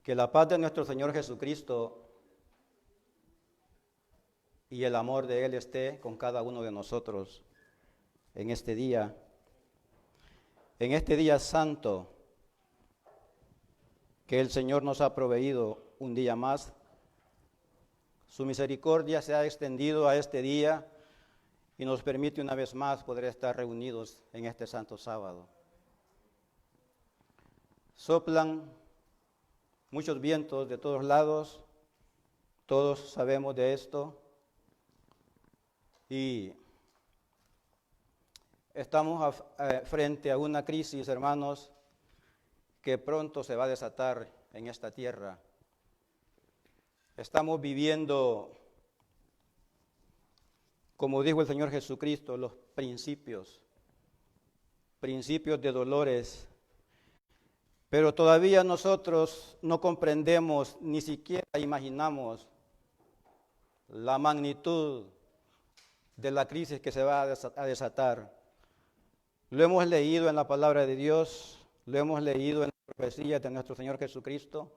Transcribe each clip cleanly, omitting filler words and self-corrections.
Que la paz de nuestro Señor Jesucristo y el amor de Él esté con cada uno de nosotros en este día santo que el Señor nos ha proveído un día más. Su misericordia se ha extendido a este día y nos permite una vez más poder estar reunidos en este santo sábado. Soplan muchos vientos de todos lados, todos sabemos de esto, y estamos frente a una crisis, hermanos, que pronto se va a desatar en esta tierra. Estamos viviendo, como dijo el Señor Jesucristo, los principios de dolores, pero todavía nosotros no comprendemos, ni siquiera imaginamos la magnitud de la crisis que se va a desatar. Lo hemos leído en la palabra de Dios, lo hemos leído en las profecías de nuestro Señor Jesucristo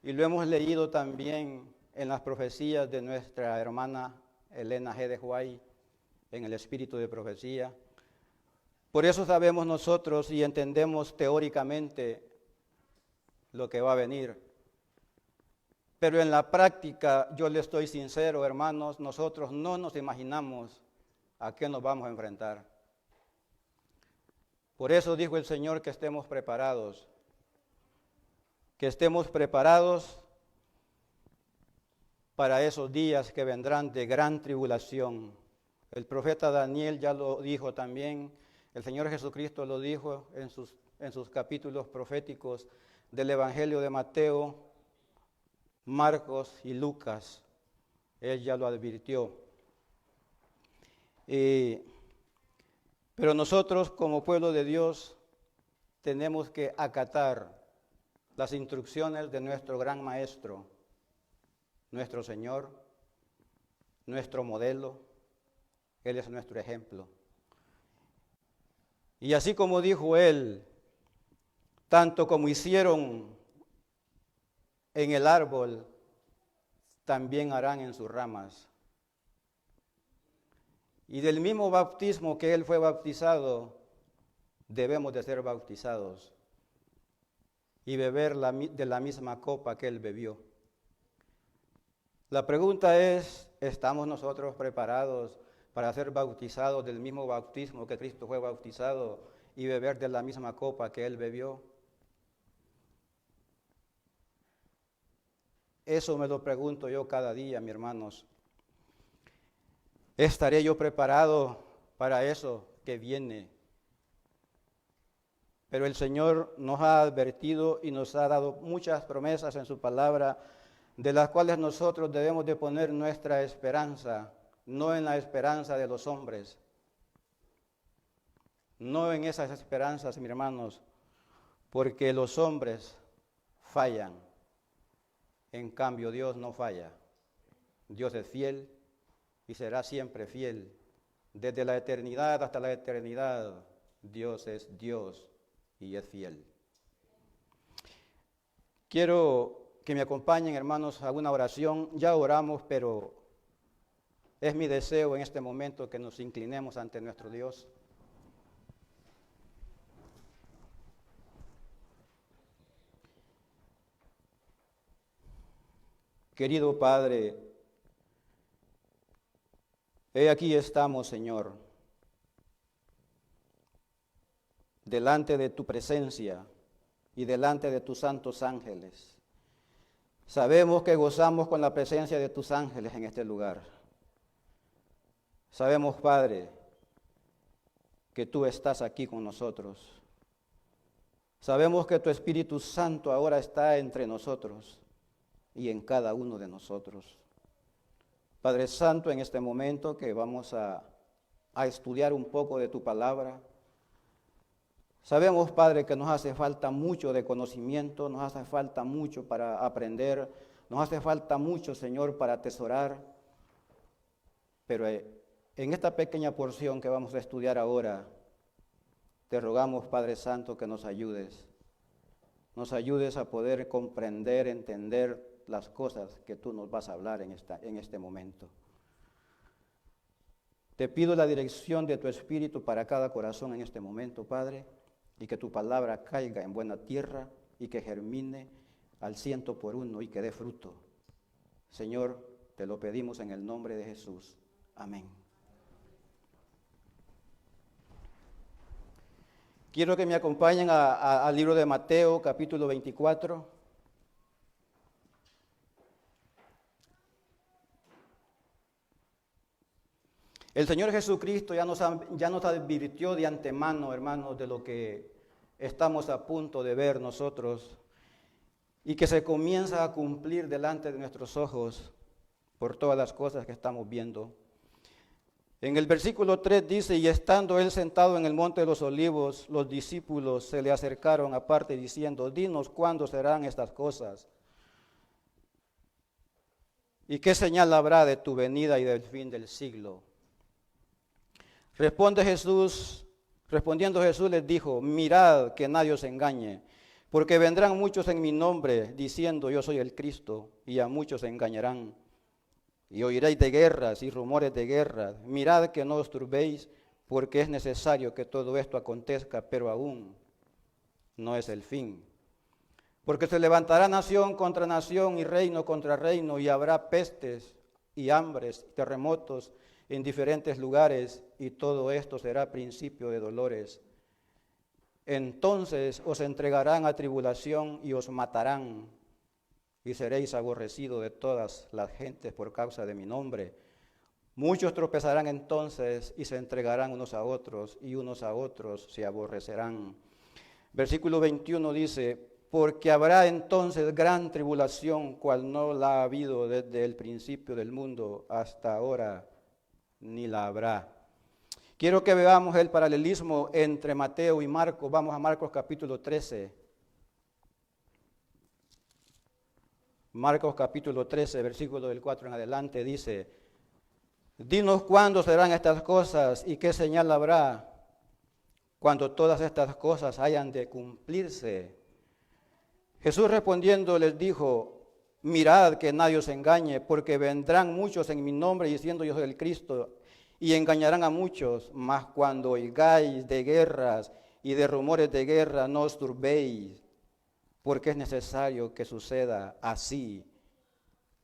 y lo hemos leído también en las profecías de nuestra hermana Elena G. de Huay, en el Espíritu de Profecía. Por eso sabemos nosotros y entendemos teóricamente lo que va a venir. Pero en la práctica, yo le estoy sincero, hermanos, nosotros no nos imaginamos a qué nos vamos a enfrentar. Por eso dijo el Señor que estemos preparados para esos días que vendrán de gran tribulación. El profeta Daniel ya lo dijo también, el Señor Jesucristo lo dijo en sus capítulos proféticos del Evangelio de Mateo, Marcos y Lucas. Él ya lo advirtió. Pero nosotros como pueblo de Dios tenemos que acatar las instrucciones de nuestro gran Maestro, nuestro Señor, nuestro modelo. Él es nuestro ejemplo. Y así como dijo Él, tanto como hicieron en el árbol, también harán en sus ramas. Y del mismo bautismo que Él fue bautizado, debemos de ser bautizados y beber de la misma copa que Él bebió. La pregunta es, ¿estamos nosotros preparados para ser bautizados del mismo bautismo que Cristo fue bautizado y beber de la misma copa que Él bebió? Eso me lo pregunto yo cada día, mis hermanos. ¿Estaré yo preparado para eso que viene? Pero el Señor nos ha advertido y nos ha dado muchas promesas en su palabra, de las cuales nosotros debemos de poner nuestra esperanza, no en la esperanza de los hombres, no en esas esperanzas, mis hermanos, porque los hombres fallan. En cambio, Dios no falla. Dios es fiel y será siempre fiel. Desde la eternidad hasta la eternidad, Dios es Dios y es fiel. Quiero que me acompañen, hermanos, a una oración. Ya oramos, pero es mi deseo en este momento que nos inclinemos ante nuestro Dios. Querido Padre, aquí estamos, Señor, delante de tu presencia y delante de tus santos ángeles. Sabemos que gozamos con la presencia de tus ángeles en este lugar. Sabemos, Padre, que tú estás aquí con nosotros. Sabemos que tu Espíritu Santo ahora está entre nosotros y en cada uno de nosotros. Padre Santo, en este momento que vamos a estudiar un poco de tu palabra, sabemos, Padre, que nos hace falta mucho de conocimiento, nos hace falta mucho para aprender, nos hace falta mucho, Señor, para atesorar, pero en esta pequeña porción que vamos a estudiar ahora, te rogamos, Padre Santo, que nos ayudes nos ayudes a poder comprender, entender las cosas que tú nos vas a hablar en este momento. Te pido la dirección de tu Espíritu para cada corazón en este momento, Padre, y que tu palabra caiga en buena tierra y que germine al 100% y que dé fruto. Señor, te lo pedimos en el nombre de Jesús. Amén. Quiero que me acompañen al libro de Mateo, capítulo 24. El Señor Jesucristo ya nos advirtió de antemano, hermanos, de lo que estamos a punto de ver nosotros y que se comienza a cumplir delante de nuestros ojos por todas las cosas que estamos viendo. En el versículo 3 dice, y estando él sentado en el monte de los olivos, los discípulos se le acercaron aparte diciendo, dinos cuándo serán estas cosas y qué señal habrá de tu venida y del fin del siglo. Respondiendo Jesús les dijo, mirad que nadie os engañe, porque vendrán muchos en mi nombre diciendo yo soy el Cristo, y a muchos engañarán. Y oiréis de guerras y rumores de guerras. Mirad que no os turbéis, porque es necesario que todo esto acontezca, pero aún no es el fin. Porque se levantará nación contra nación y reino contra reino, y habrá pestes y hambres, terremotos en diferentes lugares, y todo esto será principio de dolores. Entonces os entregarán a tribulación y os matarán, y seréis aborrecidos de todas las gentes por causa de mi nombre. Muchos tropezarán entonces y se entregarán unos a otros, y unos a otros se aborrecerán. Versículo 21 dice, porque habrá entonces gran tribulación, cual no la ha habido desde el principio del mundo hasta ahora, ni la habrá. Quiero que veamos el paralelismo entre Mateo y Marcos. Vamos a Marcos capítulo 13. Marcos capítulo 13, versículo del 4 en adelante, dice, dinos cuándo serán estas cosas y qué señal habrá cuando todas estas cosas hayan de cumplirse. Jesús respondiendo les dijo, mirad que nadie os engañe, porque vendrán muchos en mi nombre diciendo yo soy el Cristo, y engañarán a muchos, mas cuando oigáis de guerras y de rumores de guerra, no os turbéis, porque es necesario que suceda así,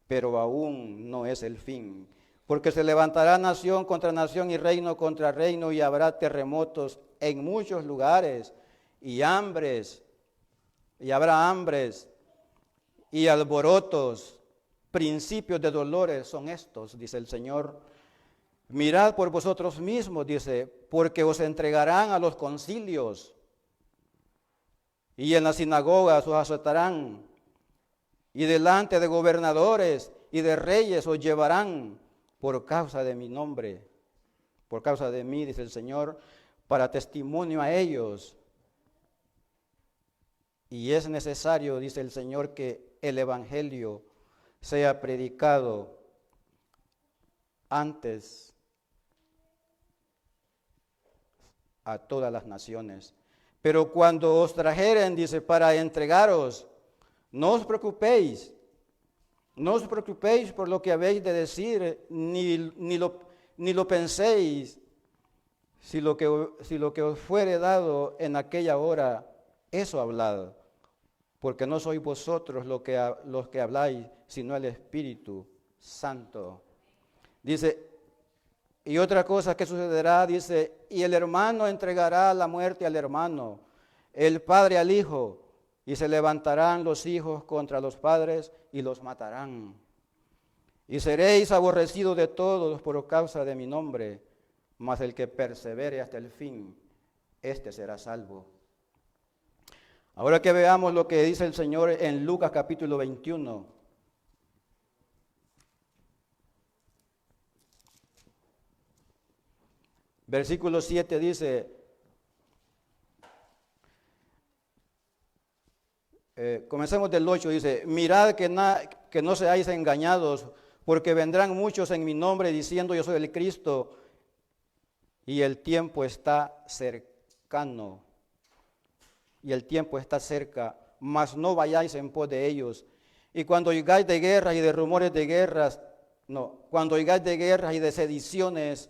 pero aún no es el fin. Porque se levantará nación contra nación y reino contra reino, y habrá terremotos en muchos lugares, y habrá hambres, y alborotos, principios de dolores son estos, dice el Señor. Mirad por vosotros mismos, dice, porque os entregarán a los concilios, y en las sinagogas os azotarán, y delante de gobernadores y de reyes os llevarán por causa de mi nombre, por causa de mí, dice el Señor, para testimonio a ellos. Y es necesario, dice el Señor, que el Evangelio sea predicado antes a todas las naciones. Pero cuando os trajeren, dice, para entregaros, no os preocupéis por lo que habéis de decir, ni lo penséis, si lo que os fuere dado en aquella hora, eso hablad, porque no sois vosotros los que habláis, sino el Espíritu Santo. Dice, y otra cosa que sucederá, dice, y el hermano entregará la muerte al hermano, el padre al hijo, y se levantarán los hijos contra los padres y los matarán. Y seréis aborrecidos de todos por causa de mi nombre, mas el que persevere hasta el fin, éste será salvo. Ahora que veamos lo que dice el Señor en Lucas capítulo 21. Versículo 7 dice, comencemos del 8, dice, mirad que no seáis engañados, porque vendrán muchos en mi nombre diciendo yo soy el Cristo, y el tiempo está cercano. Y el tiempo está cerca. mas no vayáis en pos de ellos. Y cuando oigáis de guerras y de rumores de guerras, cuando oigáis de guerras y de sediciones,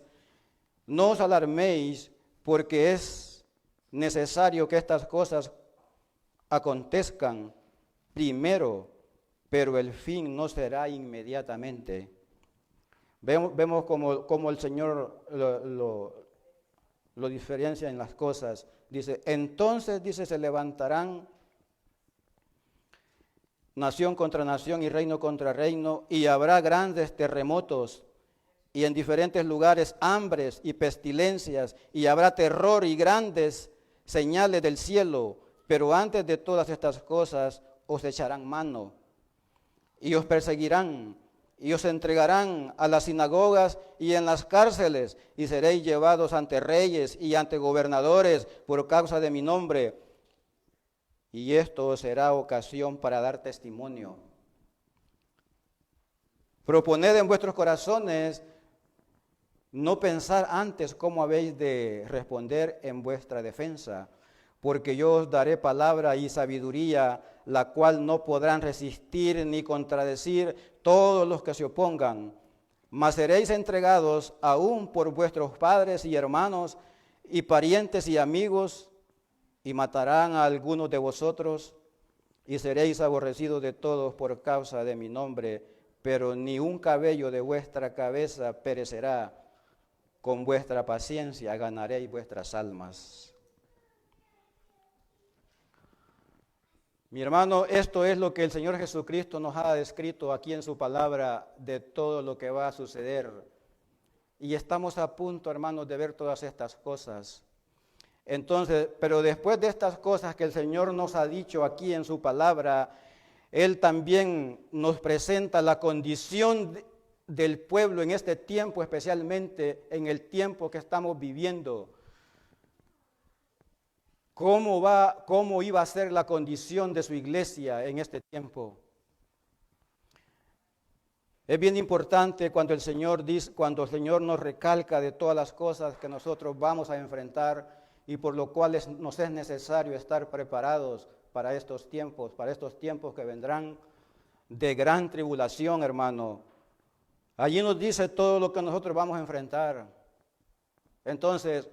no os alarméis, porque es necesario que estas cosas acontezcan primero, pero el fin no será inmediatamente. Vemos como el Señor lo diferencia en las cosas. Dice, entonces, se levantarán nación contra nación y reino contra reino, y habrá grandes terremotos, y en diferentes lugares hambres y pestilencias, y habrá terror y grandes señales del cielo. Pero antes de todas estas cosas os echarán mano, y os perseguirán, y os entregarán a las sinagogas y en las cárceles, y seréis llevados ante reyes y ante gobernadores por causa de mi nombre. Y esto os será ocasión para dar testimonio. Proponed en vuestros corazones no pensar antes cómo habéis de responder en vuestra defensa, porque yo os daré palabra y sabiduría, la cual no podrán resistir ni contradecir todos los que se opongan. Mas seréis entregados aún por vuestros padres y hermanos y parientes y amigos, y matarán a algunos de vosotros, y seréis aborrecidos de todos por causa de mi nombre, pero ni un cabello de vuestra cabeza perecerá. Con vuestra paciencia ganaréis vuestras almas. Mi hermano, esto es lo que el Señor Jesucristo nos ha descrito aquí en su palabra de todo lo que va a suceder. Y estamos a punto, hermanos, de ver todas estas cosas. Entonces, pero después de estas cosas que el Señor nos ha dicho aquí en su palabra, Él también nos presenta la condición del pueblo en este tiempo, especialmente en el tiempo que estamos viviendo. ¿Cómo iba a ser la condición de su iglesia en este tiempo? Es bien importante cuando el Señor nos recalca de todas las cosas que nosotros vamos a enfrentar y por lo cual nos es necesario estar preparados para estos tiempos que vendrán de gran tribulación, hermano. Allí nos dice todo lo que nosotros vamos a enfrentar. Entonces,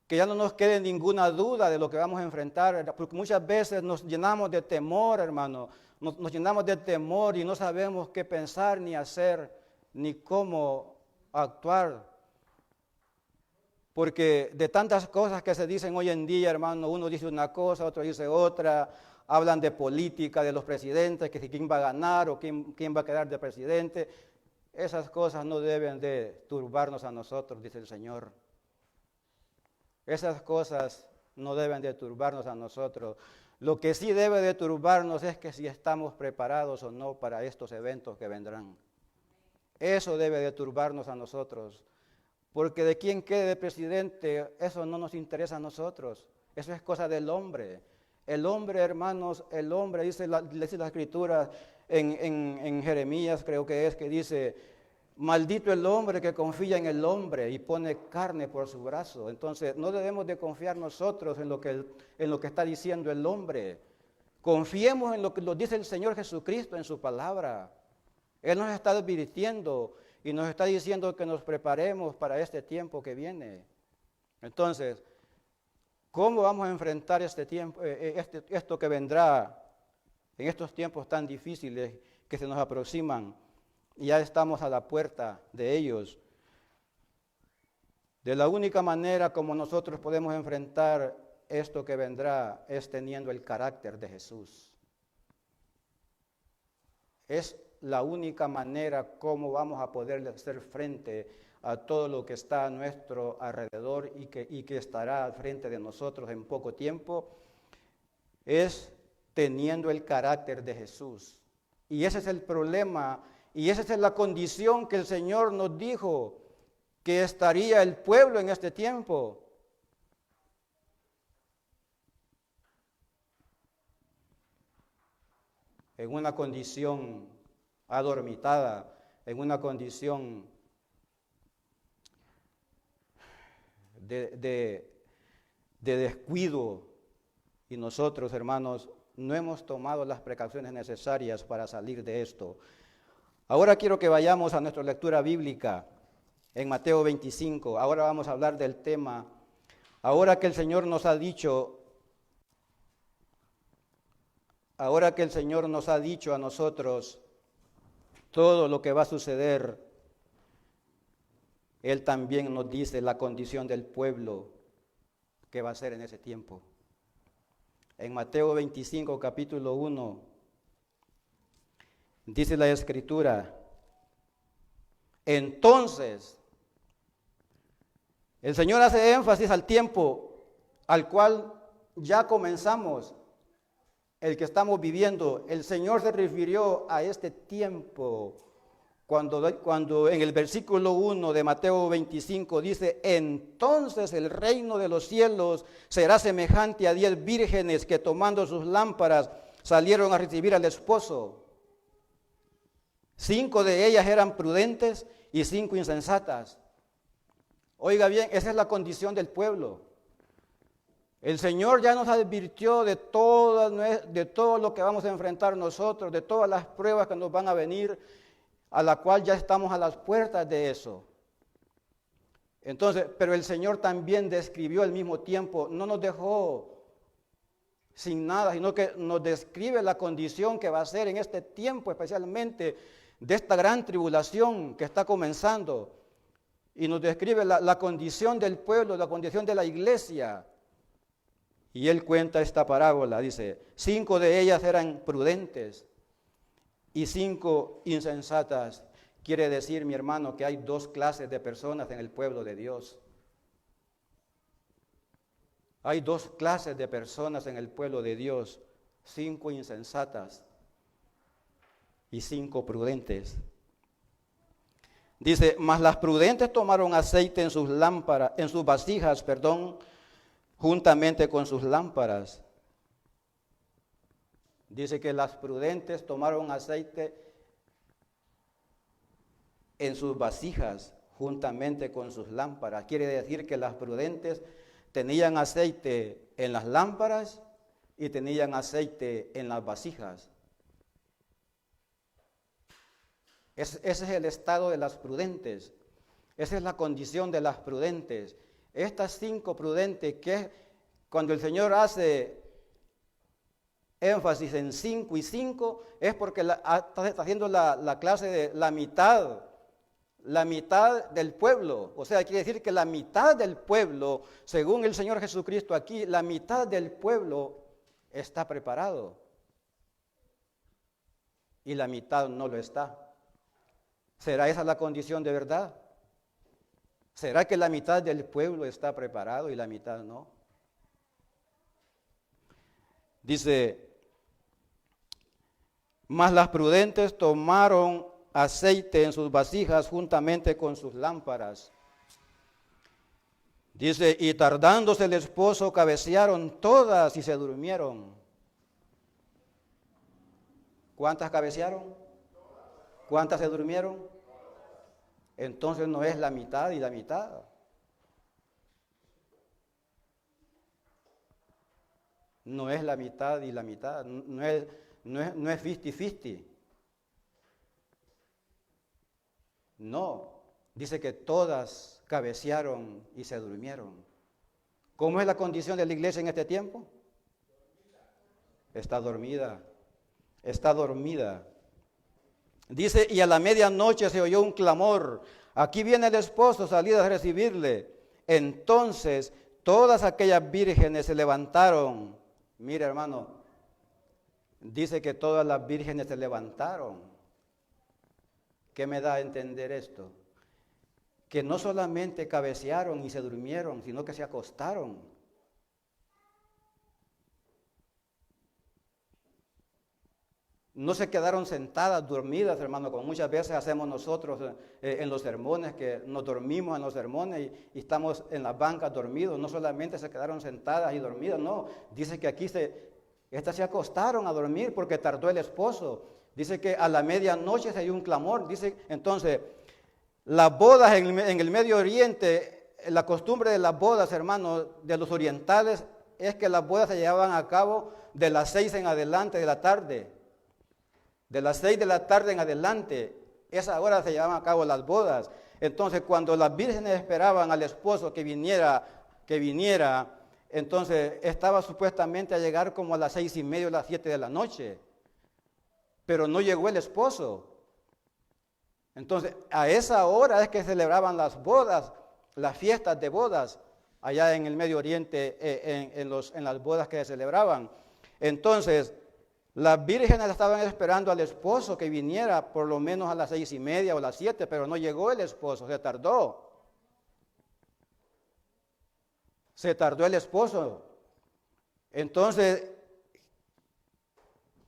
que ya no nos quede ninguna duda de lo que vamos a enfrentar, porque muchas veces nos llenamos de temor, hermano. Nos llenamos de temor y no sabemos qué pensar, ni hacer, ni cómo actuar. Porque de tantas cosas que se dicen hoy en día, hermano, uno dice una cosa, otro dice otra, hablan de política, de los presidentes, que quién va a ganar o quién va a quedar de presidente. Esas cosas no deben de turbarnos a nosotros, dice el Señor. Esas cosas no deben de turbarnos a nosotros. Lo que sí debe de turbarnos es que si estamos preparados o no para estos eventos que vendrán. Eso debe de turbarnos a nosotros. Porque de quién quede de presidente, eso no nos interesa a nosotros. Eso es cosa del hombre. El hombre, hermanos, el hombre, dice la Escritura en Jeremías, creo que es, que dice, maldito el hombre que confía en el hombre y pone carne por su brazo. Entonces, no debemos de confiar nosotros en lo que está diciendo el hombre. Confiemos en lo que nos dice el Señor Jesucristo en su palabra. Él nos está advirtiendo y nos está diciendo que nos preparemos para este tiempo que viene. Entonces, ¿cómo vamos a enfrentar este tiempo, esto que vendrá en estos tiempos tan difíciles que se nos aproximan? Y ya estamos a la puerta de ellos. De la única manera como nosotros podemos enfrentar esto que vendrá es teniendo el carácter de Jesús. Es la única manera como vamos a poder hacer frente a todo lo que está a nuestro alrededor y que estará al frente de nosotros en poco tiempo, es teniendo el carácter de Jesús. Y ese es el problema, y esa es la condición que el Señor nos dijo que estaría el pueblo en este tiempo. En una condición adormitada, en una condición de descuido Y nosotros, hermanos, no hemos tomado las precauciones necesarias para salir de esto. Ahora quiero que vayamos a nuestra lectura bíblica en Mateo 25. Ahora vamos a hablar del tema. Ahora que el Señor nos ha dicho a nosotros todo lo que va a suceder, Él también nos dice la condición del pueblo que va a ser en ese tiempo. En Mateo 25, capítulo 1, dice la Escritura, entonces, el Señor hace énfasis al tiempo al cual ya comenzamos, el que estamos viviendo. El Señor se refirió a este tiempo cuando en el versículo 1 de Mateo 25 dice, entonces el reino de los cielos será semejante a 10 vírgenes que tomando sus lámparas salieron a recibir al esposo. 5 de ellas eran prudentes y 5 insensatas. Oiga bien, esa es la condición del pueblo. El Señor ya nos advirtió de todo lo que vamos a enfrentar nosotros, de todas las pruebas que nos van a venir, a la cual ya estamos a las puertas de eso. Entonces, pero el Señor también describió al mismo tiempo, no nos dejó sin nada, sino que nos describe la condición que va a ser en este tiempo, especialmente de esta gran tribulación que está comenzando. Y nos describe la condición del pueblo, la condición de la iglesia. Y Él cuenta esta parábola, dice, 5 de ellas eran prudentes y 5 insensatas. Quiere decir, mi hermano, que hay 2 clases de personas en el pueblo de Dios. Hay 2 clases de personas en el pueblo de Dios, 5 insensatas y 5 prudentes. Dice, mas las prudentes tomaron aceite en sus lámparas, en sus vasijas, juntamente con sus lámparas. Dice que las prudentes tomaron aceite en sus vasijas, juntamente con sus lámparas. Quiere decir que las prudentes tenían aceite en las lámparas y tenían aceite en las vasijas. Ese es el estado de las prudentes. Esa es la condición de las prudentes. Estas 5 prudentes, que cuando el Señor hace énfasis en 5 y 5, es porque está haciendo la clase de la mitad del pueblo. O sea, quiere decir que la mitad del pueblo, según el Señor Jesucristo aquí, la mitad del pueblo está preparado y la mitad no lo está. ¿Será esa la condición de verdad? ¿Será que la mitad del pueblo está preparado y la mitad no? Dice, mas las prudentes tomaron aceite en sus vasijas juntamente con sus lámparas. Dice, y tardándose el esposo, cabecearon todas y se durmieron. ¿Cuántas cabecearon? ¿Cuántas se durmieron? Entonces no es la mitad y la mitad. No es la mitad y la mitad. No es 50-50. No. Dice que todas cabecearon y se durmieron. ¿Cómo es la condición de la iglesia en este tiempo? Está dormida. Está dormida. Dice, y a la medianoche se oyó un clamor. Aquí viene el esposo, salida a recibirle. Entonces, todas aquellas vírgenes se levantaron. Mira, hermano, dice que todas las vírgenes se levantaron. ¿Qué me da a entender esto? Que no solamente cabecearon y se durmieron, sino que se acostaron. No se quedaron sentadas, dormidas, hermano, como muchas veces hacemos nosotros en los sermones, que nos dormimos en los sermones y estamos en las bancas dormidos. No solamente se quedaron sentadas y dormidas, no. Dice que aquí estas se acostaron a dormir porque tardó el esposo. Dice que a la medianoche se dio un clamor. Dice, entonces, las bodas en el Medio Oriente, la costumbre de las bodas, hermano, de los orientales, es que las bodas se llevaban a cabo de las 6 en adelante de la tarde. De las 6 de la tarde en adelante, esa hora se llevaban a cabo las bodas. Entonces, cuando las vírgenes esperaban al esposo que viniera, entonces estaba supuestamente a llegar como a las 6:30 o las 7 de la noche. Pero no llegó el esposo. Entonces, a esa hora es que celebraban las bodas, las fiestas de bodas, allá en el Medio Oriente, en las bodas que se celebraban. Entonces, las vírgenes estaban esperando al esposo que viniera por lo menos a las 6:30 o las 7, pero no llegó el esposo, se tardó. Se tardó el esposo. Entonces,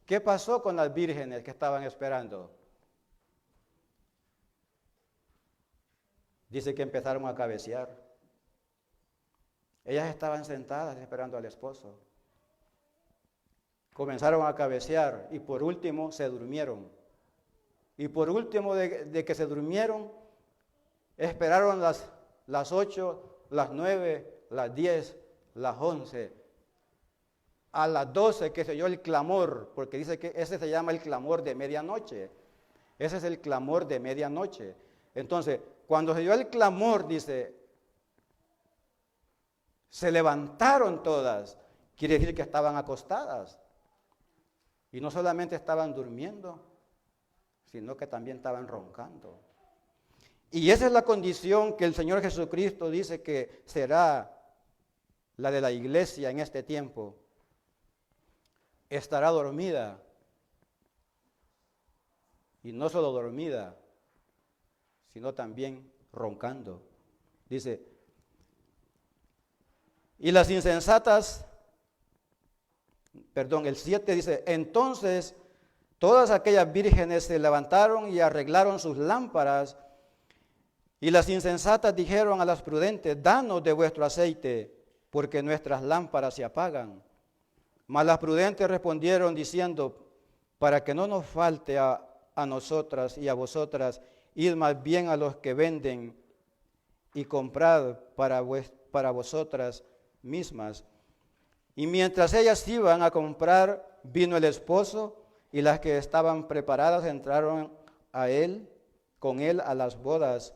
¿qué pasó con las vírgenes que estaban esperando? Dice que empezaron a cabecear. Ellas estaban sentadas esperando al esposo. Comenzaron a cabecear y por último se durmieron. Y por último de que se durmieron, esperaron las 8, las 9, las 10, las 11. A las 12 que se oyó el clamor, porque dice que ese se llama el clamor de medianoche. Ese es el clamor de medianoche. Entonces, cuando se oyó el clamor, dice, se levantaron todas. Quiere decir que estaban acostadas. Y no solamente estaban durmiendo, sino que también estaban roncando. Y esa es la condición que el Señor Jesucristo dice que será la de la iglesia en este tiempo. Estará dormida. Y no solo dormida, sino también roncando. Dice, y las insensatas, el 7 dice, entonces todas aquellas vírgenes se levantaron y arreglaron sus lámparas, y las insensatas dijeron a las prudentes, danos de vuestro aceite, porque nuestras lámparas se apagan. Mas las prudentes respondieron diciendo, para que no nos falte a nosotras y a vosotras, id más bien a los que venden y comprad para vosotras mismas. Y mientras ellas iban a comprar, vino el esposo, y las que estaban preparadas entraron con él a las bodas,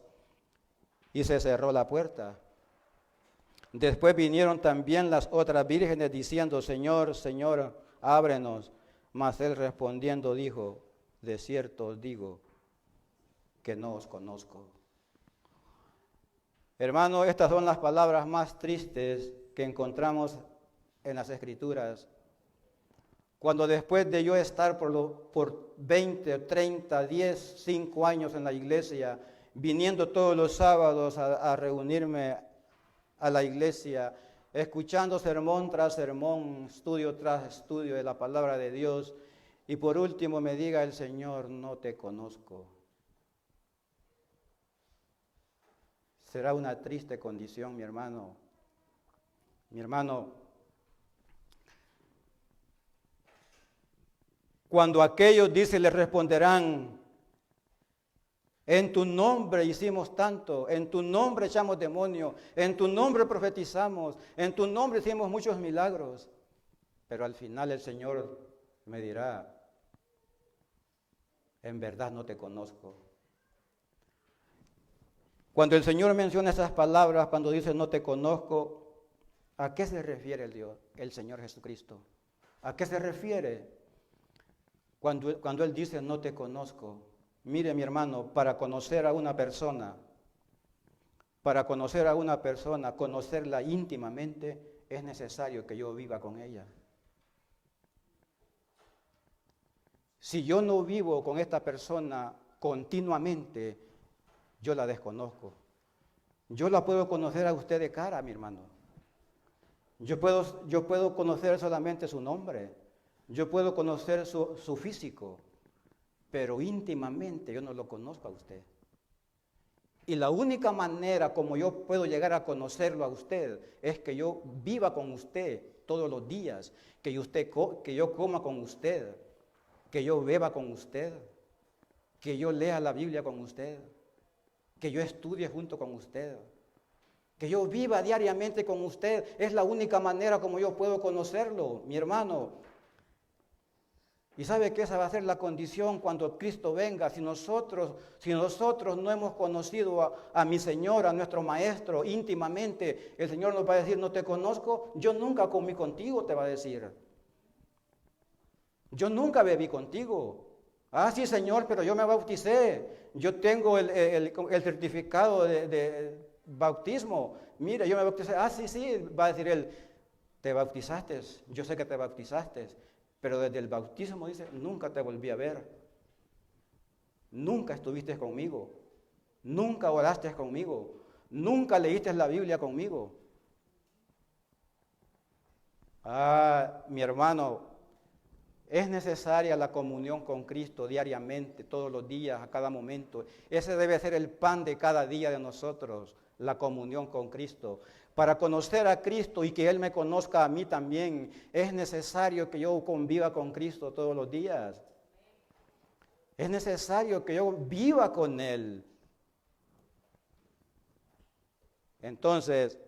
y se cerró la puerta. Después vinieron también las otras vírgenes diciendo, Señor, Señor, ábrenos. Mas él respondiendo dijo, de cierto os digo que no os conozco. Hermano, estas son las palabras más tristes que encontramos en las Escrituras. Cuando después de yo estar por 20, 30, 10, 5 años en la iglesia, viniendo todos los sábados a reunirme a la iglesia, escuchando sermón tras sermón, estudio tras estudio de la palabra de Dios, y por último me diga el Señor, no te conozco. Será una triste condición, mi hermano. Mi hermano, cuando aquellos, dice, le responderán, en tu nombre hicimos tanto, en tu nombre echamos demonios, en tu nombre profetizamos, en tu nombre hicimos muchos milagros. Pero al final el Señor me dirá, en verdad no te conozco. Cuando el Señor menciona esas palabras, cuando dice no te conozco, ¿a qué se refiere el Señor Jesucristo? ¿A qué se refiere cuando Él dice no te conozco? Mire, mi hermano, para conocer a una persona, conocerla íntimamente, es necesario que yo viva con ella. Si yo no vivo con esta persona continuamente, yo la desconozco. Yo la puedo conocer a usted de cara, mi hermano. Yo puedo conocer solamente su nombre. Yo puedo conocer su físico. Pero íntimamente yo no lo conozco a usted. Y la única manera como yo puedo llegar a conocerlo a usted es que yo viva con usted todos los días, que yo coma con usted, que yo beba con usted, que yo lea la Biblia con usted, que yo estudie junto con usted. Que yo viva diariamente con usted. Es la única manera como yo puedo conocerlo, mi hermano. Y sabe que esa va a ser la condición cuando Cristo venga. Si nosotros no hemos conocido a mi Señor, a nuestro Maestro íntimamente, el Señor nos va a decir, no te conozco, yo nunca comí contigo, te va a decir. Yo nunca bebí contigo. Ah, sí, Señor, pero yo me bauticé. Yo tengo el certificado de bautismo. Mire, yo me bauticé. Ah, sí, sí, va a decir él, te bautizaste. Yo sé que te bautizaste. Pero desde el bautismo, dice, nunca te volví a ver. Nunca estuviste conmigo. Nunca oraste conmigo. Nunca leíste la Biblia conmigo. Ah, mi hermano, es necesaria la comunión con Cristo diariamente, todos los días, a cada momento. Ese debe ser el pan de cada día de nosotros, la comunión con Cristo. Para conocer a Cristo y que Él me conozca a mí también, es necesario que yo conviva con Cristo todos los días. Es necesario que yo viva con Él. Entonces,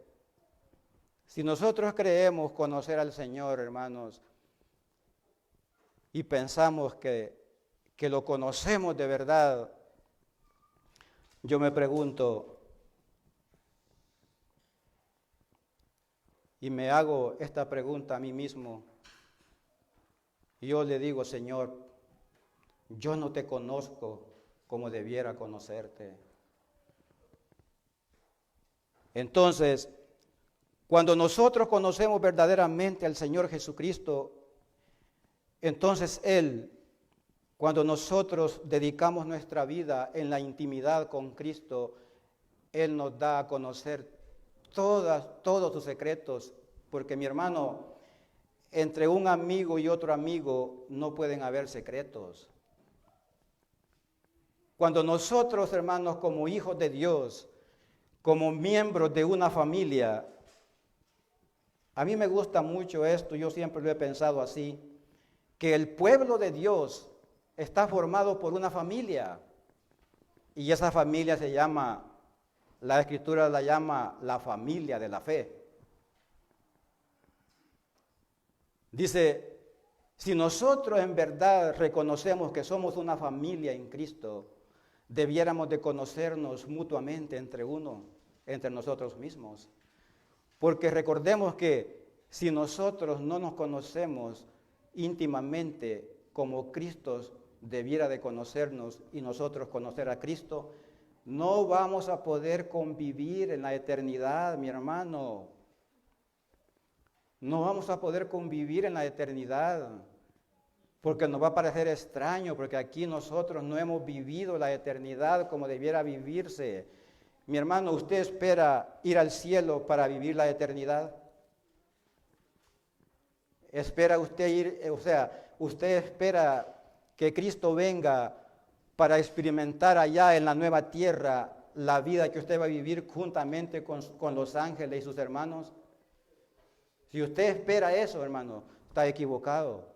si nosotros creemos conocer al Señor, hermanos, y pensamos que lo conocemos de verdad, yo me pregunto, y me hago esta pregunta a mí mismo, y yo le digo, Señor, yo no te conozco como debiera conocerte. Entonces, cuando nosotros conocemos verdaderamente al Señor Jesucristo, entonces Él, cuando nosotros dedicamos nuestra vida en la intimidad con Cristo, Él nos da a conocer todos sus secretos, porque mi hermano, entre un amigo y otro amigo no pueden haber secretos. Cuando nosotros, hermanos, como hijos de Dios, como miembros de una familia, a mí me gusta mucho esto, yo siempre lo he pensado así, que el pueblo de Dios está formado por una familia, y esa familia se llama, la Escritura la llama la familia de la fe. Dice, si nosotros en verdad reconocemos que somos una familia en Cristo, debiéramos de conocernos mutuamente entre nosotros mismos. Porque recordemos que si nosotros no nos conocemos íntimamente como Cristo debiera de conocernos y nosotros conocer a Cristo, no vamos a poder convivir en la eternidad, mi hermano. No vamos a poder convivir en la eternidad, porque nos va a parecer extraño, porque aquí nosotros no hemos vivido la eternidad como debiera vivirse. Mi hermano, ¿usted espera ir al cielo para vivir la eternidad? ¿Espera usted ir, usted espera que Cristo venga para experimentar allá en la nueva tierra la vida que usted va a vivir juntamente con los ángeles y sus hermanos? Si usted espera eso, hermano, está equivocado.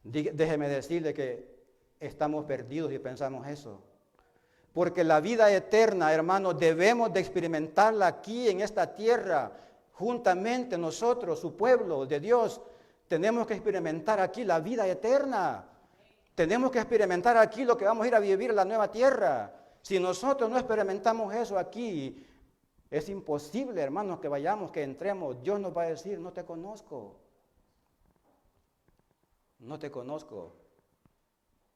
Déjeme decirle que estamos perdidos si pensamos eso. Porque la vida eterna, hermano, debemos de experimentarla aquí en esta tierra, juntamente nosotros, su pueblo de Dios. Tenemos que experimentar aquí la vida eterna. Tenemos que experimentar aquí lo que vamos a ir a vivir en la nueva tierra. Si nosotros no experimentamos eso aquí, es imposible, hermanos, que vayamos, que entremos. Dios nos va a decir, no te conozco. No te conozco.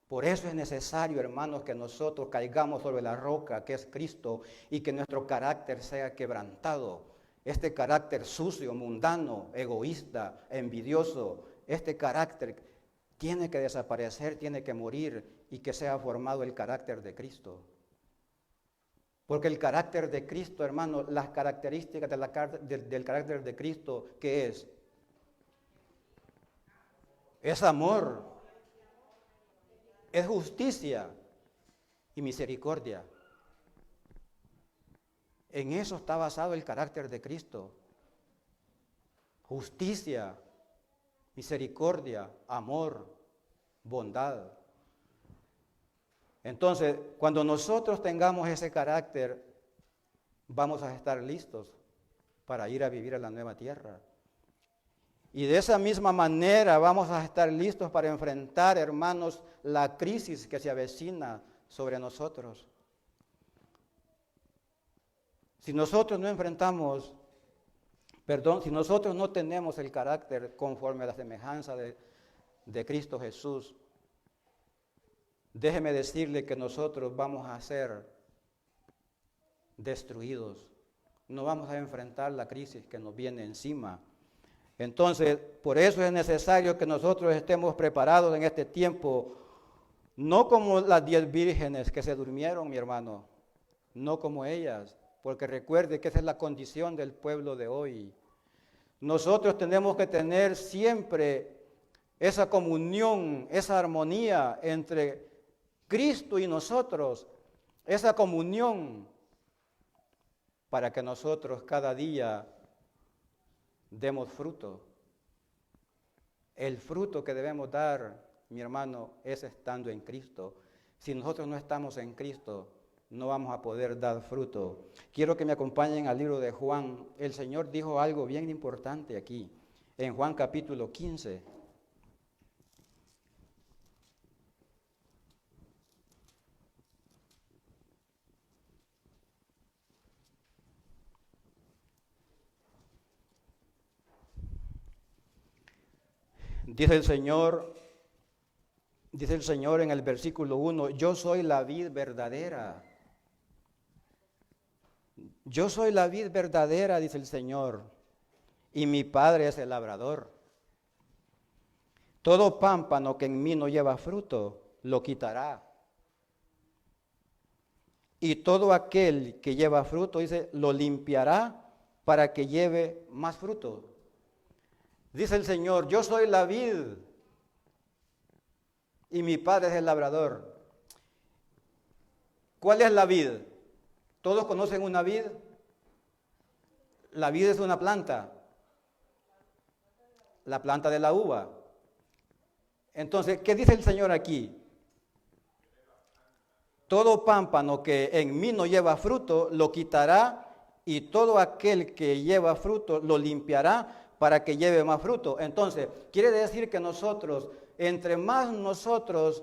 Por eso es necesario, hermanos, que nosotros caigamos sobre la roca que es Cristo y que nuestro carácter sea quebrantado. Este carácter sucio, mundano, egoísta, envidioso, este carácter tiene que desaparecer, tiene que morir y que sea formado el carácter de Cristo. Porque el carácter de Cristo, hermano, las características del carácter de Cristo, ¿qué es? Es amor, es justicia y misericordia. En eso está basado el carácter de Cristo. Justicia, misericordia, amor, bondad. Entonces, cuando nosotros tengamos ese carácter, vamos a estar listos para ir a vivir a la nueva tierra. Y de esa misma manera vamos a estar listos para enfrentar, hermanos, la crisis que se avecina sobre nosotros. Si nosotros no enfrentamos, si nosotros no tenemos el carácter conforme a la semejanza de Cristo Jesús, déjeme decirle que nosotros vamos a ser destruidos. No vamos a enfrentar la crisis que nos viene encima. Entonces, por eso es necesario que nosotros estemos preparados en este tiempo, no como las 10 vírgenes que se durmieron, mi hermano, no como ellas, porque recuerde que esa es la condición del pueblo de hoy. Nosotros tenemos que tener siempre esa comunión, esa armonía entre Cristo y nosotros, esa comunión para que nosotros cada día demos fruto. El fruto que debemos dar, mi hermano, es estando en Cristo. Si nosotros no estamos en Cristo, no vamos a poder dar fruto. Quiero que me acompañen al libro de Juan. El Señor dijo algo bien importante aquí, en Juan capítulo 15. Dice el Señor en el versículo 1, yo soy la vid verdadera. Yo soy la vid verdadera, dice el Señor, y mi Padre es el labrador. Todo pámpano que en mí no lleva fruto, lo quitará. Y todo aquel que lleva fruto, dice, lo limpiará para que lleve más fruto. Dice el Señor, yo soy la vid y mi Padre es el labrador. ¿Cuál es la vid? ¿Todos conocen una vid? La vid es una planta, la planta de la uva. Entonces, ¿qué dice el Señor aquí? Todo pámpano que en mí no lleva fruto, lo quitará, y todo aquel que lleva fruto, lo limpiará para que lleve más fruto. Entonces, quiere decir que nosotros, entre más nosotros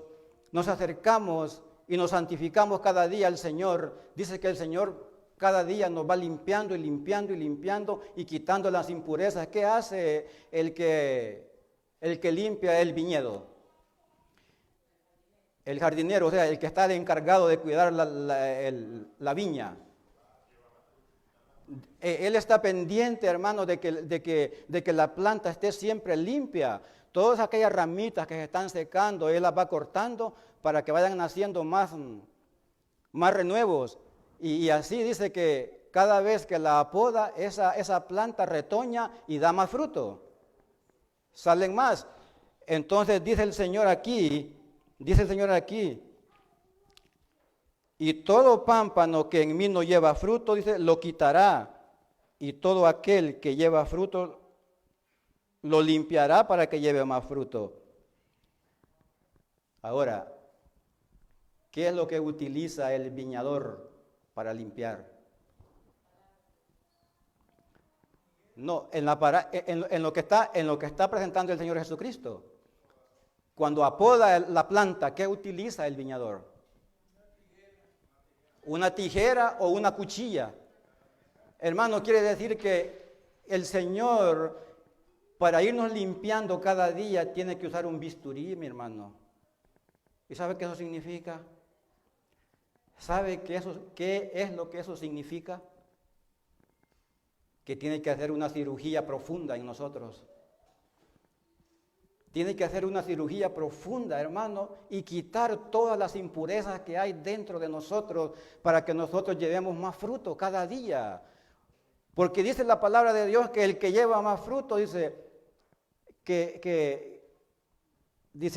nos acercamos y nos santificamos cada día al Señor, dice que el Señor cada día nos va limpiando y limpiando y limpiando y quitando las impurezas. ¿Qué hace el que limpia el viñedo? El jardinero, o sea, el que está encargado de cuidar la viña. Él está pendiente, hermano, de que la planta esté siempre limpia. Todas aquellas ramitas que se están secando, Él las va cortando para que vayan naciendo más renuevos. Y así dice que cada vez que la poda, esa planta retoña y da más fruto. Salen más. Entonces dice el Señor aquí, y todo pámpano que en mí no lleva fruto, dice, lo quitará. Y todo aquel que lleva fruto, lo limpiará para que lleve más fruto. Ahora, ¿qué es lo que utiliza el viñador para limpiar? No, en lo que está presentando el Señor Jesucristo. Cuando apoda la planta, ¿qué utiliza el viñador? Una tijera o una cuchilla. Hermano, quiere decir que el Señor, para irnos limpiando cada día, tiene que usar un bisturí, mi hermano. ¿Y sabe qué eso significa? ¿Sabe qué es lo que eso significa? Que tiene que hacer una cirugía profunda en nosotros. Tiene que hacer una cirugía profunda, hermano, y quitar todas las impurezas que hay dentro de nosotros para que nosotros llevemos más fruto cada día. Porque dice la palabra de Dios que el que lleva más fruto, dice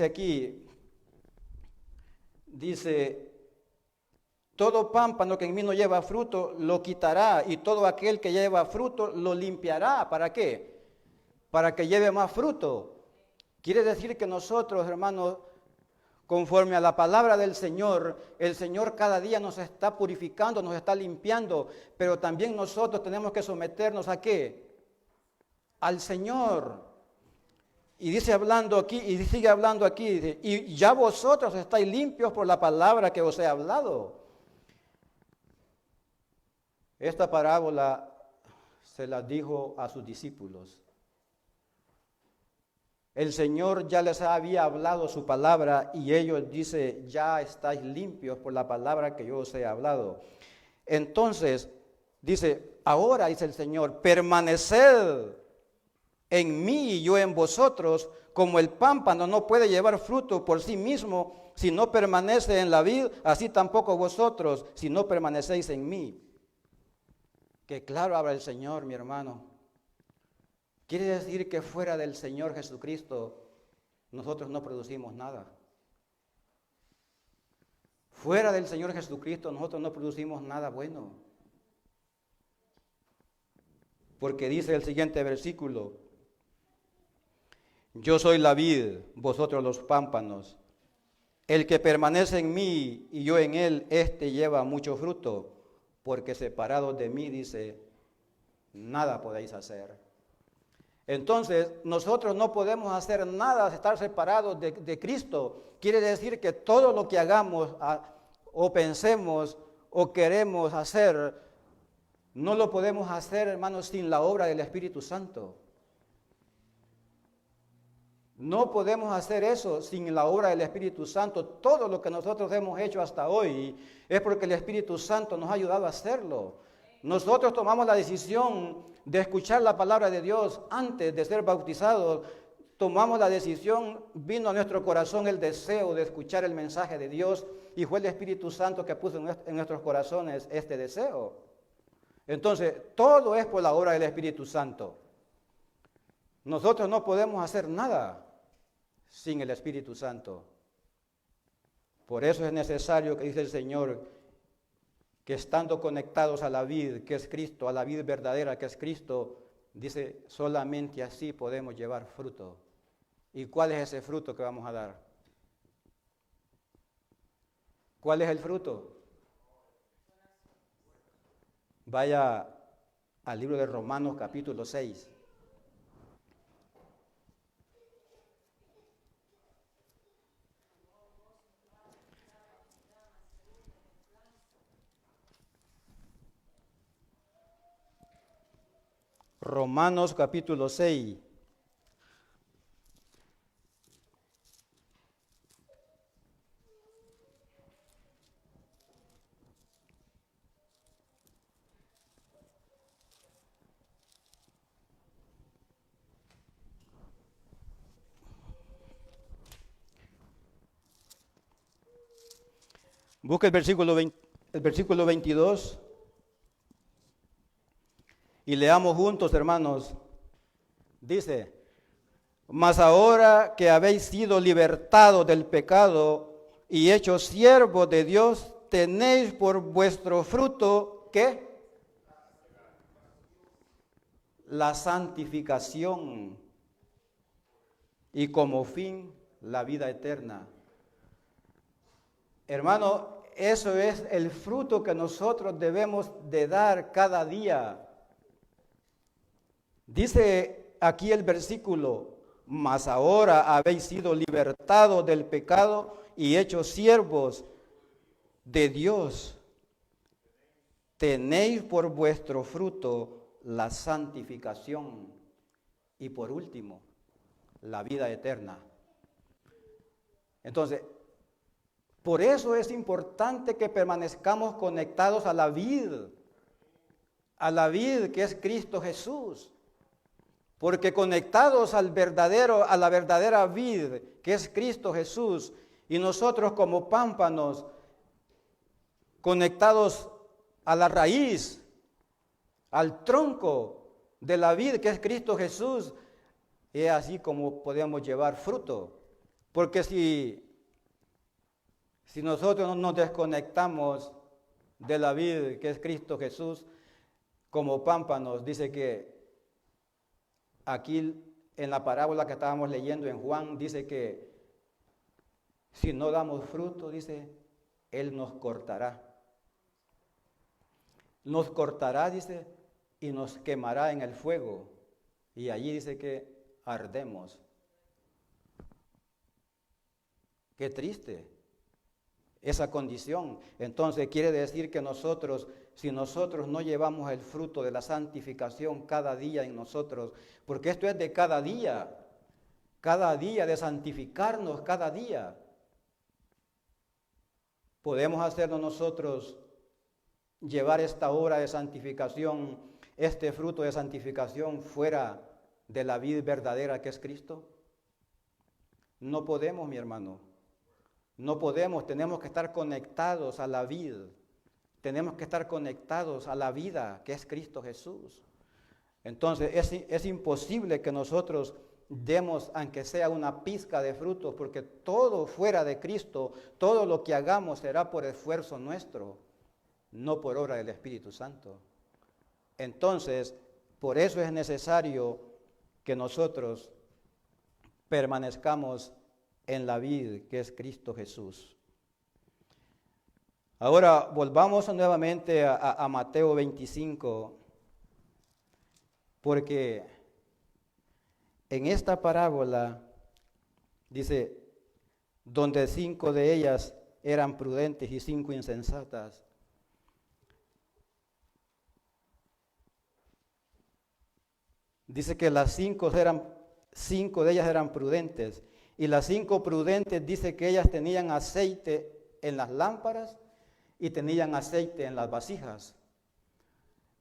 aquí, todo pámpano que en mí no lleva fruto, lo quitará, y todo aquel que lleva fruto, lo limpiará. ¿Para qué? Para que lleve más fruto. Quiere decir que nosotros, hermanos, conforme a la palabra del Señor, el Señor cada día nos está purificando, nos está limpiando, pero también nosotros tenemos que someternos ¿a qué? Al Señor. Y dice hablando aquí, y sigue hablando aquí, dice, y ya vosotros estáis limpios por la palabra que os he hablado. Esta parábola se la dijo a sus discípulos. El Señor ya les había hablado su palabra y ellos dice, ya estáis limpios por la palabra que yo os he hablado. Entonces, dice, ahora dice el Señor, permaneced en mí y yo en vosotros, como el pámpano no puede llevar fruto por sí mismo si no permanece en la vid, así tampoco vosotros si no permanecéis en mí. Que claro habla el Señor, mi hermano. Quiere decir que fuera del Señor Jesucristo nosotros no producimos nada. Fuera del Señor Jesucristo nosotros no producimos nada bueno. Porque dice el siguiente versículo, yo soy la vid, vosotros los pámpanos. El que permanece en mí y yo en él, éste lleva mucho fruto, porque separados de mí, dice, nada podéis hacer. Entonces, nosotros no podemos hacer nada, estar separados de Cristo. Quiere decir que todo lo que hagamos o pensemos o queremos hacer, no lo podemos hacer, hermanos, sin la obra del Espíritu Santo. No podemos hacer eso sin la obra del Espíritu Santo. Todo lo que nosotros hemos hecho hasta hoy es porque el Espíritu Santo nos ha ayudado a hacerlo. Nosotros tomamos la decisión de escuchar la palabra de Dios antes de ser bautizados. Tomamos la decisión, vino a nuestro corazón el deseo de escuchar el mensaje de Dios y fue el Espíritu Santo que puso en nuestros corazones este deseo. Entonces, todo es por la obra del Espíritu Santo. Nosotros no podemos hacer nada sin el Espíritu Santo. Por eso es necesario que dice el Señor, que estando conectados a la vid, que es Cristo, a la vid verdadera, que es Cristo, dice, solamente así podemos llevar fruto. ¿Y cuál es ese fruto que vamos a dar? ¿Cuál es el fruto? Vaya al libro de Romanos capítulo 6. Romanos capítulo 6. Busca el versículo 22 y leamos juntos, hermanos. Dice, mas ahora que habéis sido libertados del pecado y hechos siervos de Dios, tenéis por vuestro fruto, ¿qué? La santificación y como fin la vida eterna. Hermano, eso es el fruto que nosotros debemos de dar cada día. Dice aquí el versículo, mas ahora habéis sido libertados del pecado y hechos siervos de Dios. Tenéis por vuestro fruto la santificación y por último, la vida eterna. Entonces, por eso es importante que permanezcamos conectados a la vid que es Cristo Jesús. Porque conectados a la verdadera vid que es Cristo Jesús, y nosotros como pámpanos, conectados a la raíz, al tronco de la vid que es Cristo Jesús, es así como podemos llevar fruto. Porque si nosotros no nos desconectamos de la vid que es Cristo Jesús, como pámpanos, dice que aquí en la parábola que estábamos leyendo en Juan, dice que Si no damos fruto, dice, Él nos cortará. Nos cortará, dice, y nos quemará en el fuego. Y allí dice que ardemos. Qué triste esa condición. Entonces quiere decir que nosotros, si nosotros no llevamos el fruto de la santificación cada día en nosotros, porque esto es de cada día de santificarnos cada día, podemos hacernos nosotros llevar esta obra de santificación, este fruto de santificación fuera de la vida verdadera que es Cristo. No podemos, mi hermano. No podemos, tenemos que estar conectados a la vid, tenemos que estar conectados a la vida que es Cristo Jesús. Entonces es imposible que nosotros demos, aunque sea una pizca de frutos, porque todo fuera de Cristo, todo lo que hagamos será por esfuerzo nuestro, no por obra del Espíritu Santo. Entonces, por eso es necesario que nosotros permanezcamos en la vid que es Cristo Jesús. Ahora volvamos nuevamente a Mateo 25, porque en esta parábola dice, donde 5 de ellas eran prudentes y 5 insensatas. Dice que las 5 de ellas eran prudentes. Y las 5 prudentes dice que ellas tenían aceite en las lámparas y tenían aceite en las vasijas.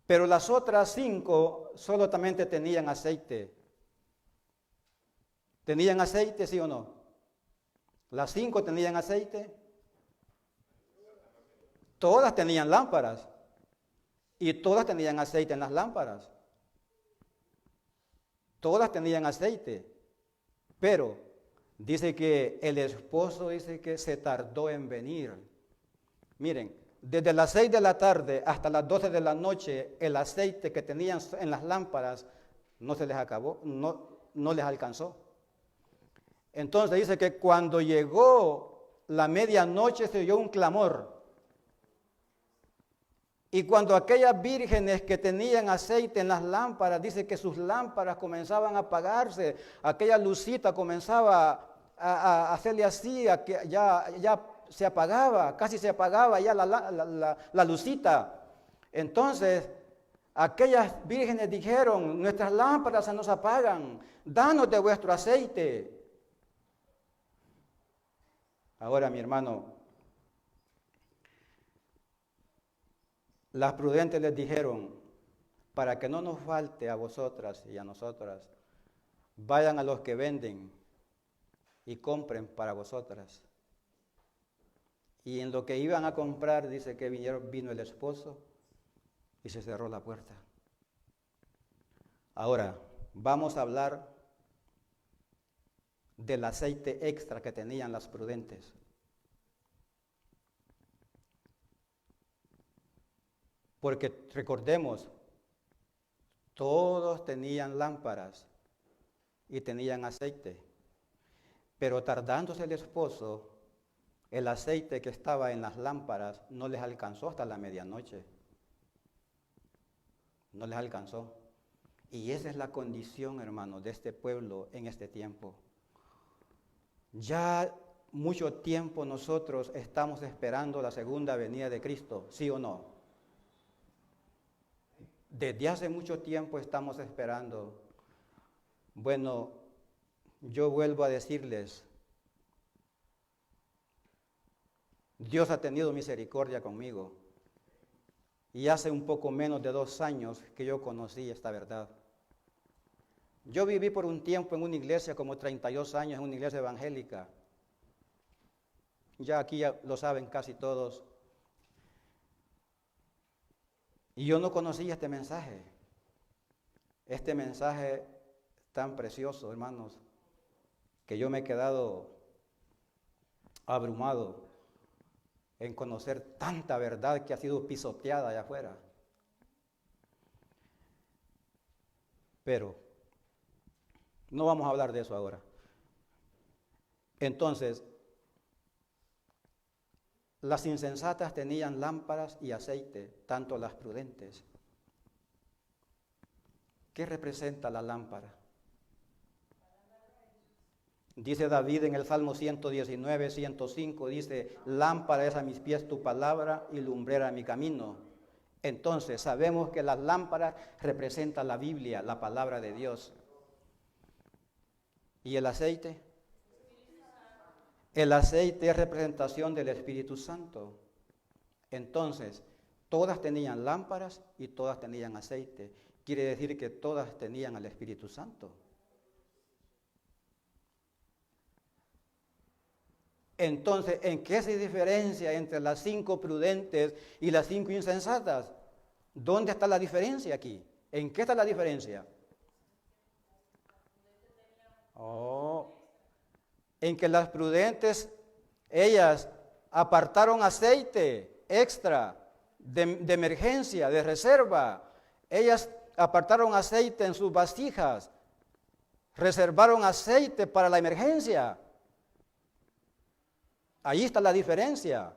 Pero las otras 5 solamente tenían aceite. ¿Tenían aceite, sí o no? Las 5 tenían aceite. Todas tenían lámparas. Y todas tenían aceite en las lámparas. Todas tenían aceite. Pero dice que el esposo dice que se tardó en venir. Miren, desde las 6 de la tarde hasta las 12 de la noche, el aceite que tenían en las lámparas no se les acabó, no les alcanzó. Entonces dice que cuando llegó la medianoche se oyó un clamor. Y cuando aquellas vírgenes que tenían aceite en las lámparas, dice que sus lámparas comenzaban a apagarse, aquella lucita comenzaba a hacerle así, a que ya se apagaba, casi se apagaba ya la lucita. Entonces, aquellas vírgenes dijeron, nuestras lámparas se nos apagan, danos de vuestro aceite. Ahora, mi hermano, las prudentes les dijeron, para que no nos falte a vosotras y a nosotras, vayan a los que venden y compren para vosotras. Y en lo que iban a comprar, dice que vino el esposo y se cerró la puerta. Ahora, vamos a hablar del aceite extra que tenían las prudentes. Porque recordemos, todos tenían lámparas y tenían aceite, pero tardándose el esposo, el aceite que estaba en las lámparas no les alcanzó hasta la medianoche. No les alcanzó. Y esa es la condición, hermanos, de este pueblo en este tiempo. Ya mucho tiempo nosotros estamos esperando la segunda venida de Cristo, ¿sí o no? Desde hace mucho tiempo estamos esperando. Bueno, yo vuelvo a decirles, Dios ha tenido misericordia conmigo. Y hace un poco menos de 2 años que yo conocí esta verdad. Yo viví por un tiempo en una iglesia, como 32 años, en una iglesia evangélica. Ya aquí ya lo saben casi todos. Y yo no conocía este mensaje tan precioso, hermanos, que yo me he quedado abrumado en conocer tanta verdad que ha sido pisoteada allá afuera. Pero no vamos a hablar de eso ahora. Entonces, Las insensatas tenían lámparas y aceite, tanto las prudentes. ¿Qué representa la lámpara? Dice David en el Salmo 119, 105, dice, lámpara es a mis pies tu palabra y lumbrera a mi camino. Entonces sabemos que las lámparas representan la Biblia, la palabra de Dios. ¿Y el aceite? El aceite es representación del Espíritu Santo. Entonces, todas tenían lámparas y todas tenían aceite. Quiere decir que todas tenían al Espíritu Santo. Entonces, ¿en qué se diferencia entre las 5 prudentes y las 5 insensatas? ¿Dónde está la diferencia aquí? ¿En qué está la diferencia? En que las prudentes, ellas apartaron aceite extra, de emergencia, de reserva. Ellas apartaron aceite en sus vasijas, reservaron aceite para la emergencia. Ahí está la diferencia.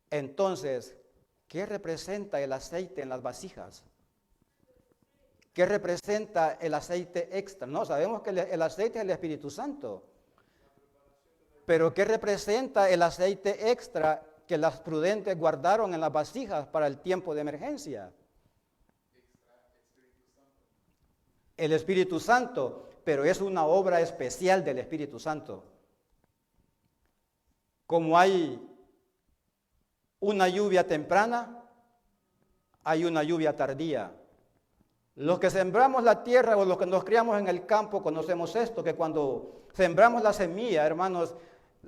Entonces, ¿qué representa el aceite en las vasijas? ¿Qué representa el aceite extra? No, sabemos que el aceite es el Espíritu Santo. Pero ¿qué representa el aceite extra que las prudentes guardaron en las vasijas para el tiempo de emergencia? El Espíritu Santo, pero es una obra especial del Espíritu Santo. Como hay una lluvia temprana, hay una lluvia tardía. Los que sembramos la tierra o los que nos criamos en el campo conocemos esto, que cuando sembramos la semilla, hermanos,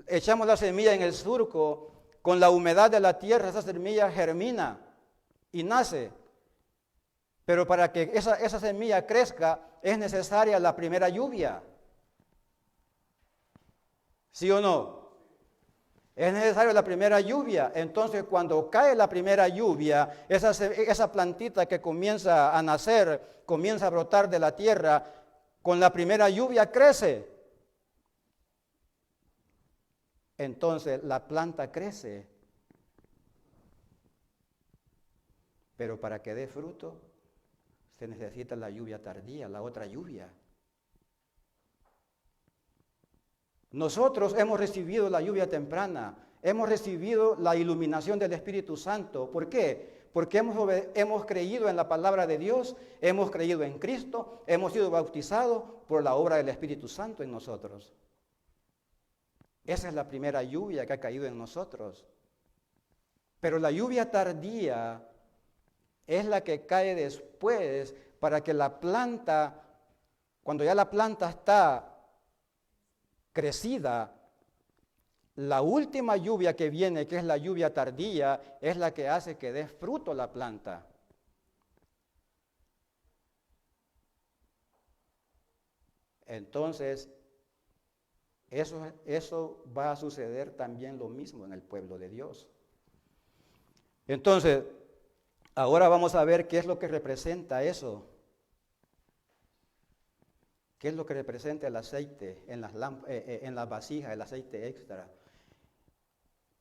echamos la semilla en el surco, con la humedad de la tierra esa semilla germina y nace. Pero para que esa semilla crezca es necesaria la primera lluvia. ¿Sí o no? Es necesaria la primera lluvia. Entonces, cuando cae la primera lluvia, esa plantita que comienza a nacer, comienza a brotar de la tierra, con la primera lluvia crece. Entonces, la planta crece. Pero para que dé fruto, se necesita la lluvia tardía, la otra lluvia. Nosotros hemos recibido la lluvia temprana, hemos recibido la iluminación del Espíritu Santo. ¿Por qué? Porque hemos creído en la palabra de Dios, hemos creído en Cristo, hemos sido bautizados por la obra del Espíritu Santo en nosotros. Esa es la primera lluvia que ha caído en nosotros. Pero la lluvia tardía es la que cae después para que la planta, cuando ya la planta está crecida, la última lluvia que viene, que es la lluvia tardía, es la que hace que dé fruto la planta. Entonces, eso va a suceder también lo mismo en el pueblo de Dios. Entonces, ahora vamos a ver qué es lo que representa eso. ¿Qué es lo que representa el aceite en las vasijas, el aceite extra?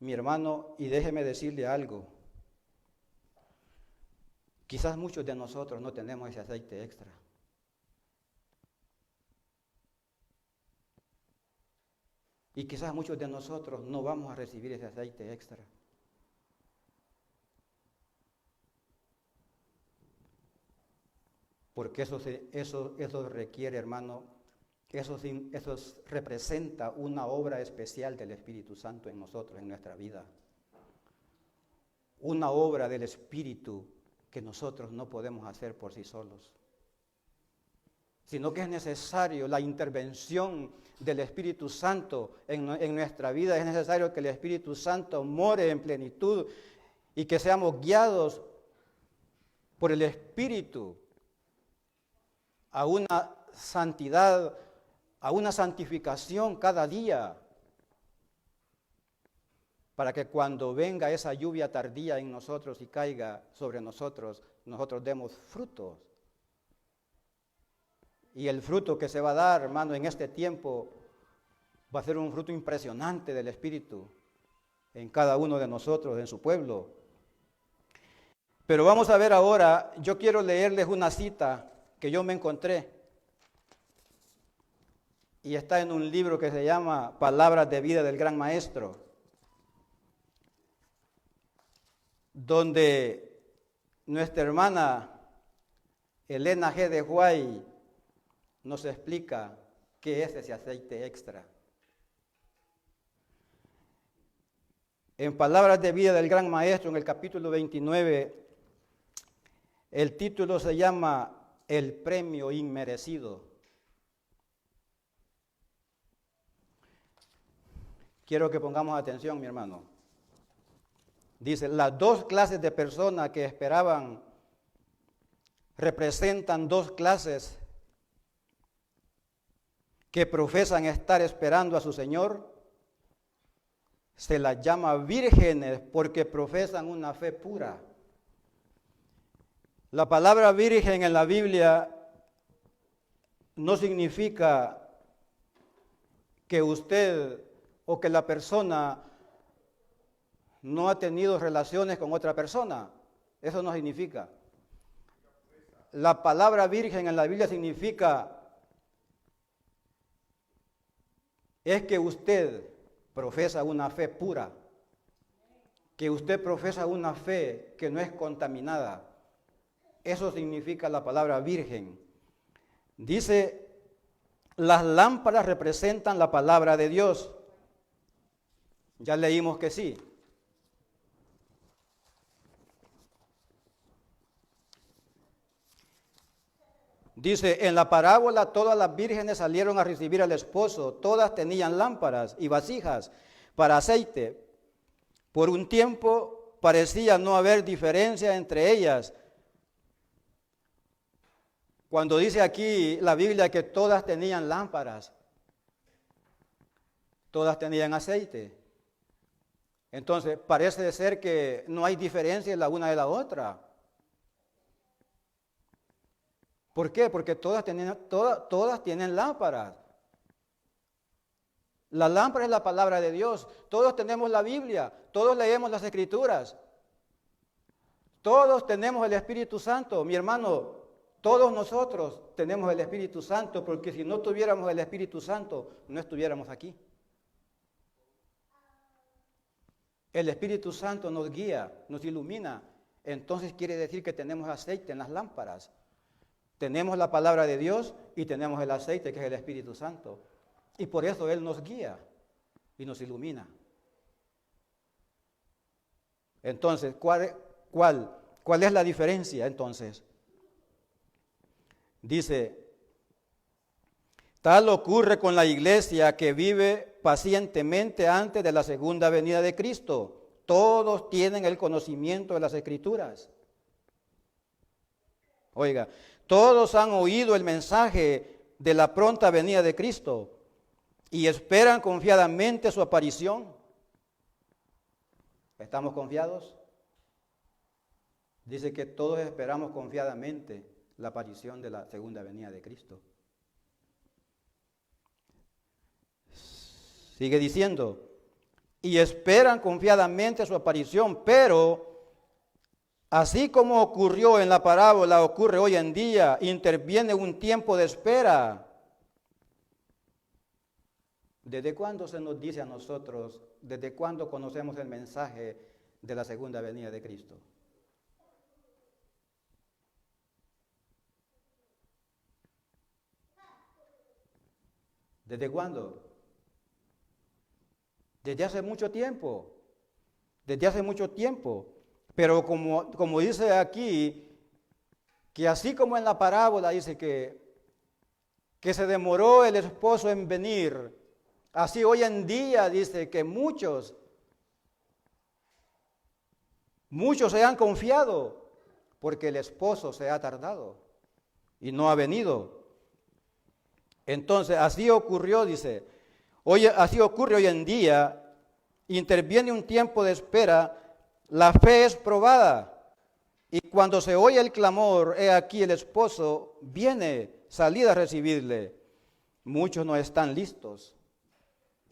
Mi hermano, y déjeme decirle algo. Quizás muchos de nosotros no tenemos ese aceite extra. Y quizás muchos de nosotros no vamos a recibir ese aceite extra. Porque eso requiere, hermano, eso representa una obra especial del Espíritu Santo en nosotros, en nuestra vida. Una obra del Espíritu que nosotros no podemos hacer por sí solos. Sino que es necesario la intervención del Espíritu Santo en nuestra vida. Es necesario que el Espíritu Santo more en plenitud y que seamos guiados por el Espíritu a una santidad, a una santificación cada día, para que cuando venga esa lluvia tardía en nosotros y caiga sobre nosotros, nosotros demos frutos. Y el fruto que se va a dar, hermano, en este tiempo, va a ser un fruto impresionante del Espíritu. en cada uno de nosotros, en su pueblo. Pero vamos a ver ahora, yo quiero leerles una cita que yo me encontré. Y está en un libro que se llama Palabras de Vida del Gran Maestro, donde nuestra hermana Elena G. de Huay nos explica qué es ese aceite extra. En Palabras de Vida del Gran Maestro, en el capítulo 29, el título se llama El premio inmerecido. Quiero que pongamos atención, mi hermano. Dice, las dos clases de personas que esperaban representan dos clases que profesan estar esperando a su Señor. Se las llama vírgenes porque profesan una fe pura. La palabra virgen en la Biblia no significa que usted o que la persona no ha tenido relaciones con otra persona. Eso no significa. La palabra virgen en la Biblia significa es que usted profesa una fe pura, que usted profesa una fe que no es contaminada. Eso significa la palabra virgen. Dice, las lámparas representan la palabra de Dios. Ya leímos que sí. Dice, en la parábola todas las vírgenes salieron a recibir al esposo, todas tenían lámparas y vasijas para aceite. Por un tiempo parecía no haber diferencia entre ellas. Cuando dice aquí la Biblia que todas tenían lámparas, todas tenían aceite. Entonces parece ser que no hay diferencia la una de la otra. ¿Por qué? Porque todas tienen lámparas. La lámpara es la palabra de Dios. Todos tenemos la Biblia, todos leemos las Escrituras. Todos tenemos el Espíritu Santo. Mi hermano, todos nosotros tenemos el Espíritu Santo, porque si no tuviéramos el Espíritu Santo, no estuviéramos aquí. El Espíritu Santo nos guía, nos ilumina. Entonces quiere decir que tenemos aceite en las lámparas. Tenemos la palabra de Dios y tenemos el aceite, que es el Espíritu Santo. Y por eso Él nos guía y nos ilumina. Entonces, ¿cuál es la diferencia entonces? Dice, tal ocurre con la iglesia que vive pacientemente antes de la segunda venida de Cristo. Todos tienen el conocimiento de las Escrituras. Oiga, todos han oído el mensaje de la pronta venida de Cristo y esperan confiadamente su aparición. ¿Estamos confiados? Dice que todos esperamos confiadamente la aparición de la segunda venida de Cristo. Sigue diciendo, y esperan confiadamente su aparición, pero así como ocurrió en la parábola, ocurre hoy en día, interviene un tiempo de espera. ¿Desde cuándo se nos dice a nosotros, desde cuándo conocemos el mensaje de la segunda venida de Cristo? ¿Desde cuándo? Desde hace mucho tiempo. Desde hace mucho tiempo. Pero como dice aquí, que así como en la parábola dice que se demoró el esposo en venir, así hoy en día dice que muchos se han confiado porque el esposo se ha tardado y no ha venido. Entonces, así ocurrió, dice, así ocurre hoy en día, interviene un tiempo de espera, la fe es probada, y cuando se oye el clamor, he aquí el esposo viene, salid a recibirle. Muchos no están listos,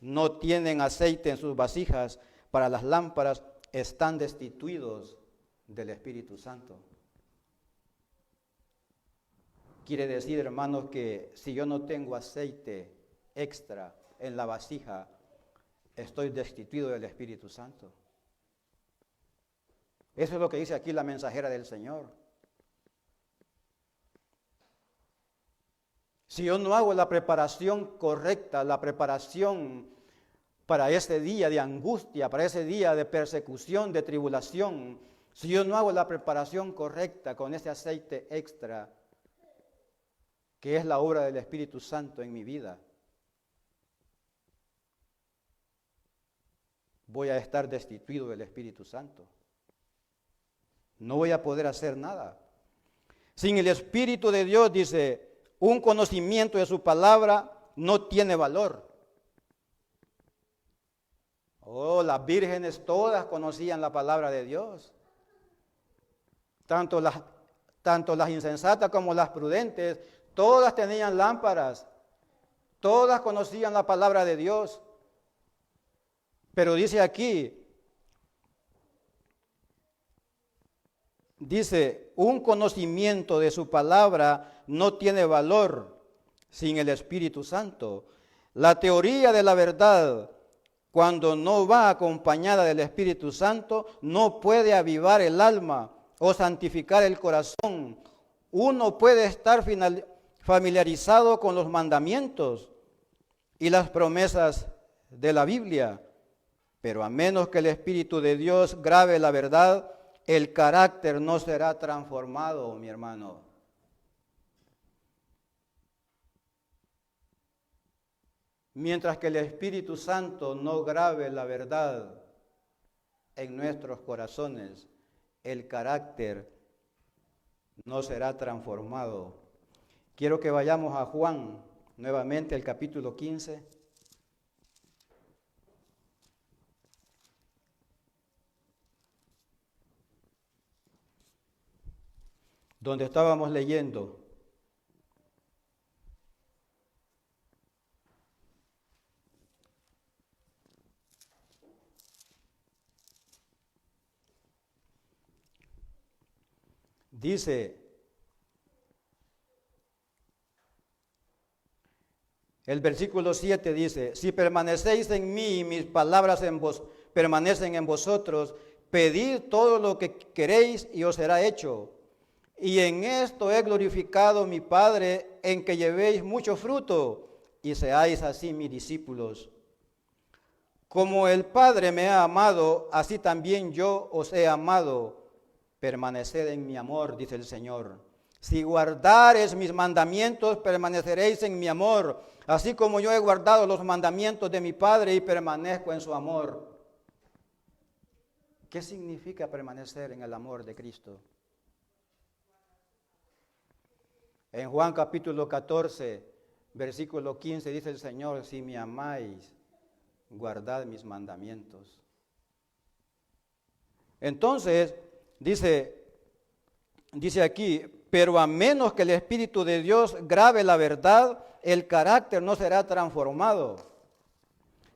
no tienen aceite en sus vasijas para las lámparas están destituidos del Espíritu Santo. Quiere decir, hermanos, que si yo no tengo aceite extra en la vasija, estoy destituido del Espíritu Santo. Eso es lo que dice aquí la mensajera del Señor. Si yo no hago la preparación correcta, la preparación para ese día de angustia, para ese día de persecución, de tribulación, si yo no hago la preparación correcta con ese aceite extra, que es la obra del Espíritu Santo en mi vida, voy a estar destituido del Espíritu Santo. No voy a poder hacer nada. Sin el Espíritu de Dios, dice, un conocimiento de su palabra no tiene valor. Oh, las vírgenes todas conocían la palabra de Dios. Tanto las insensatas como las prudentes, todas tenían lámparas. Todas conocían la palabra de Dios. Pero dice aquí, dice, un conocimiento de su palabra no tiene valor sin el Espíritu Santo. La teoría de la verdad, cuando no va acompañada del Espíritu Santo, no puede avivar el alma o santificar el corazón. Uno puede estar familiarizado con los mandamientos y las promesas de la Biblia, pero a menos que el Espíritu de Dios grabe la verdad, el carácter no será transformado, mi hermano. Mientras que el Espíritu Santo no grabe la verdad en nuestros corazones, el carácter no será transformado. Quiero que vayamos a Juan, nuevamente el capítulo 15. Donde estábamos leyendo. Dice, el versículo 7 dice, si permanecéis en mí y mis palabras permanecen en vosotros, pedid todo lo que queréis y os será hecho. Y en esto he glorificado a mi Padre, en que llevéis mucho fruto y seáis así mis discípulos. Como el Padre me ha amado, así también yo os he amado. Permaneced en mi amor, dice el Señor. Si guardareis mis mandamientos, permaneceréis en mi amor, así como yo he guardado los mandamientos de mi Padre y permanezco en su amor. ¿Qué significa permanecer en el amor de Cristo? En Juan capítulo 14, versículo 15, dice el Señor, si me amáis, guardad mis mandamientos. Entonces, dice aquí, pero a menos que el Espíritu de Dios grabe la verdad, el carácter no será transformado.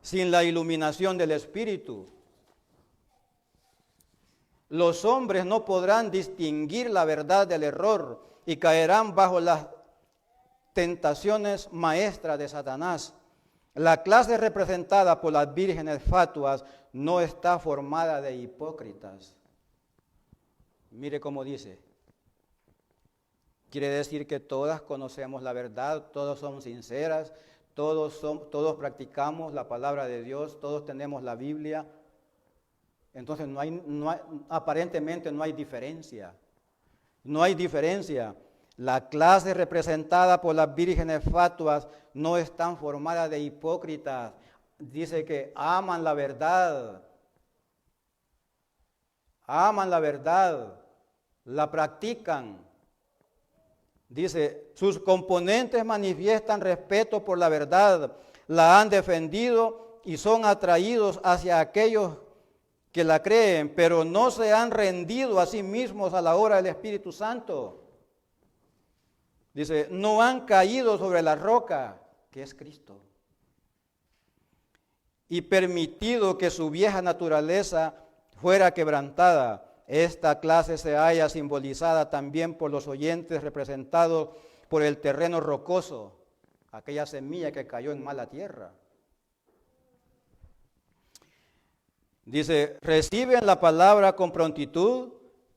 Sin la iluminación del Espíritu, los hombres no podrán distinguir la verdad del error y caerán bajo las tentaciones maestras de Satanás. La clase representada por las vírgenes fatuas no está formada de hipócritas. Mire cómo dice. Quiere decir que todas conocemos la verdad, todas son sinceras, todos practicamos la palabra de Dios, todos tenemos la Biblia. Entonces aparentemente no hay diferencia. No hay diferencia. La clase representada por las vírgenes fatuas no están formadas de hipócritas. Dice que aman la verdad. Aman la verdad. La practican. Dice, sus componentes manifiestan respeto por la verdad. La han defendido y son atraídos hacia aquellos que la creen, pero no se han rendido a sí mismos a la obra del Espíritu Santo. Dice, no han caído sobre la roca, que es Cristo. y permitido que su vieja naturaleza fuera quebrantada. Esta clase se halla simbolizada también por los oyentes representados por el terreno rocoso, aquella semilla que cayó en mala tierra. Dice, reciben la palabra con prontitud,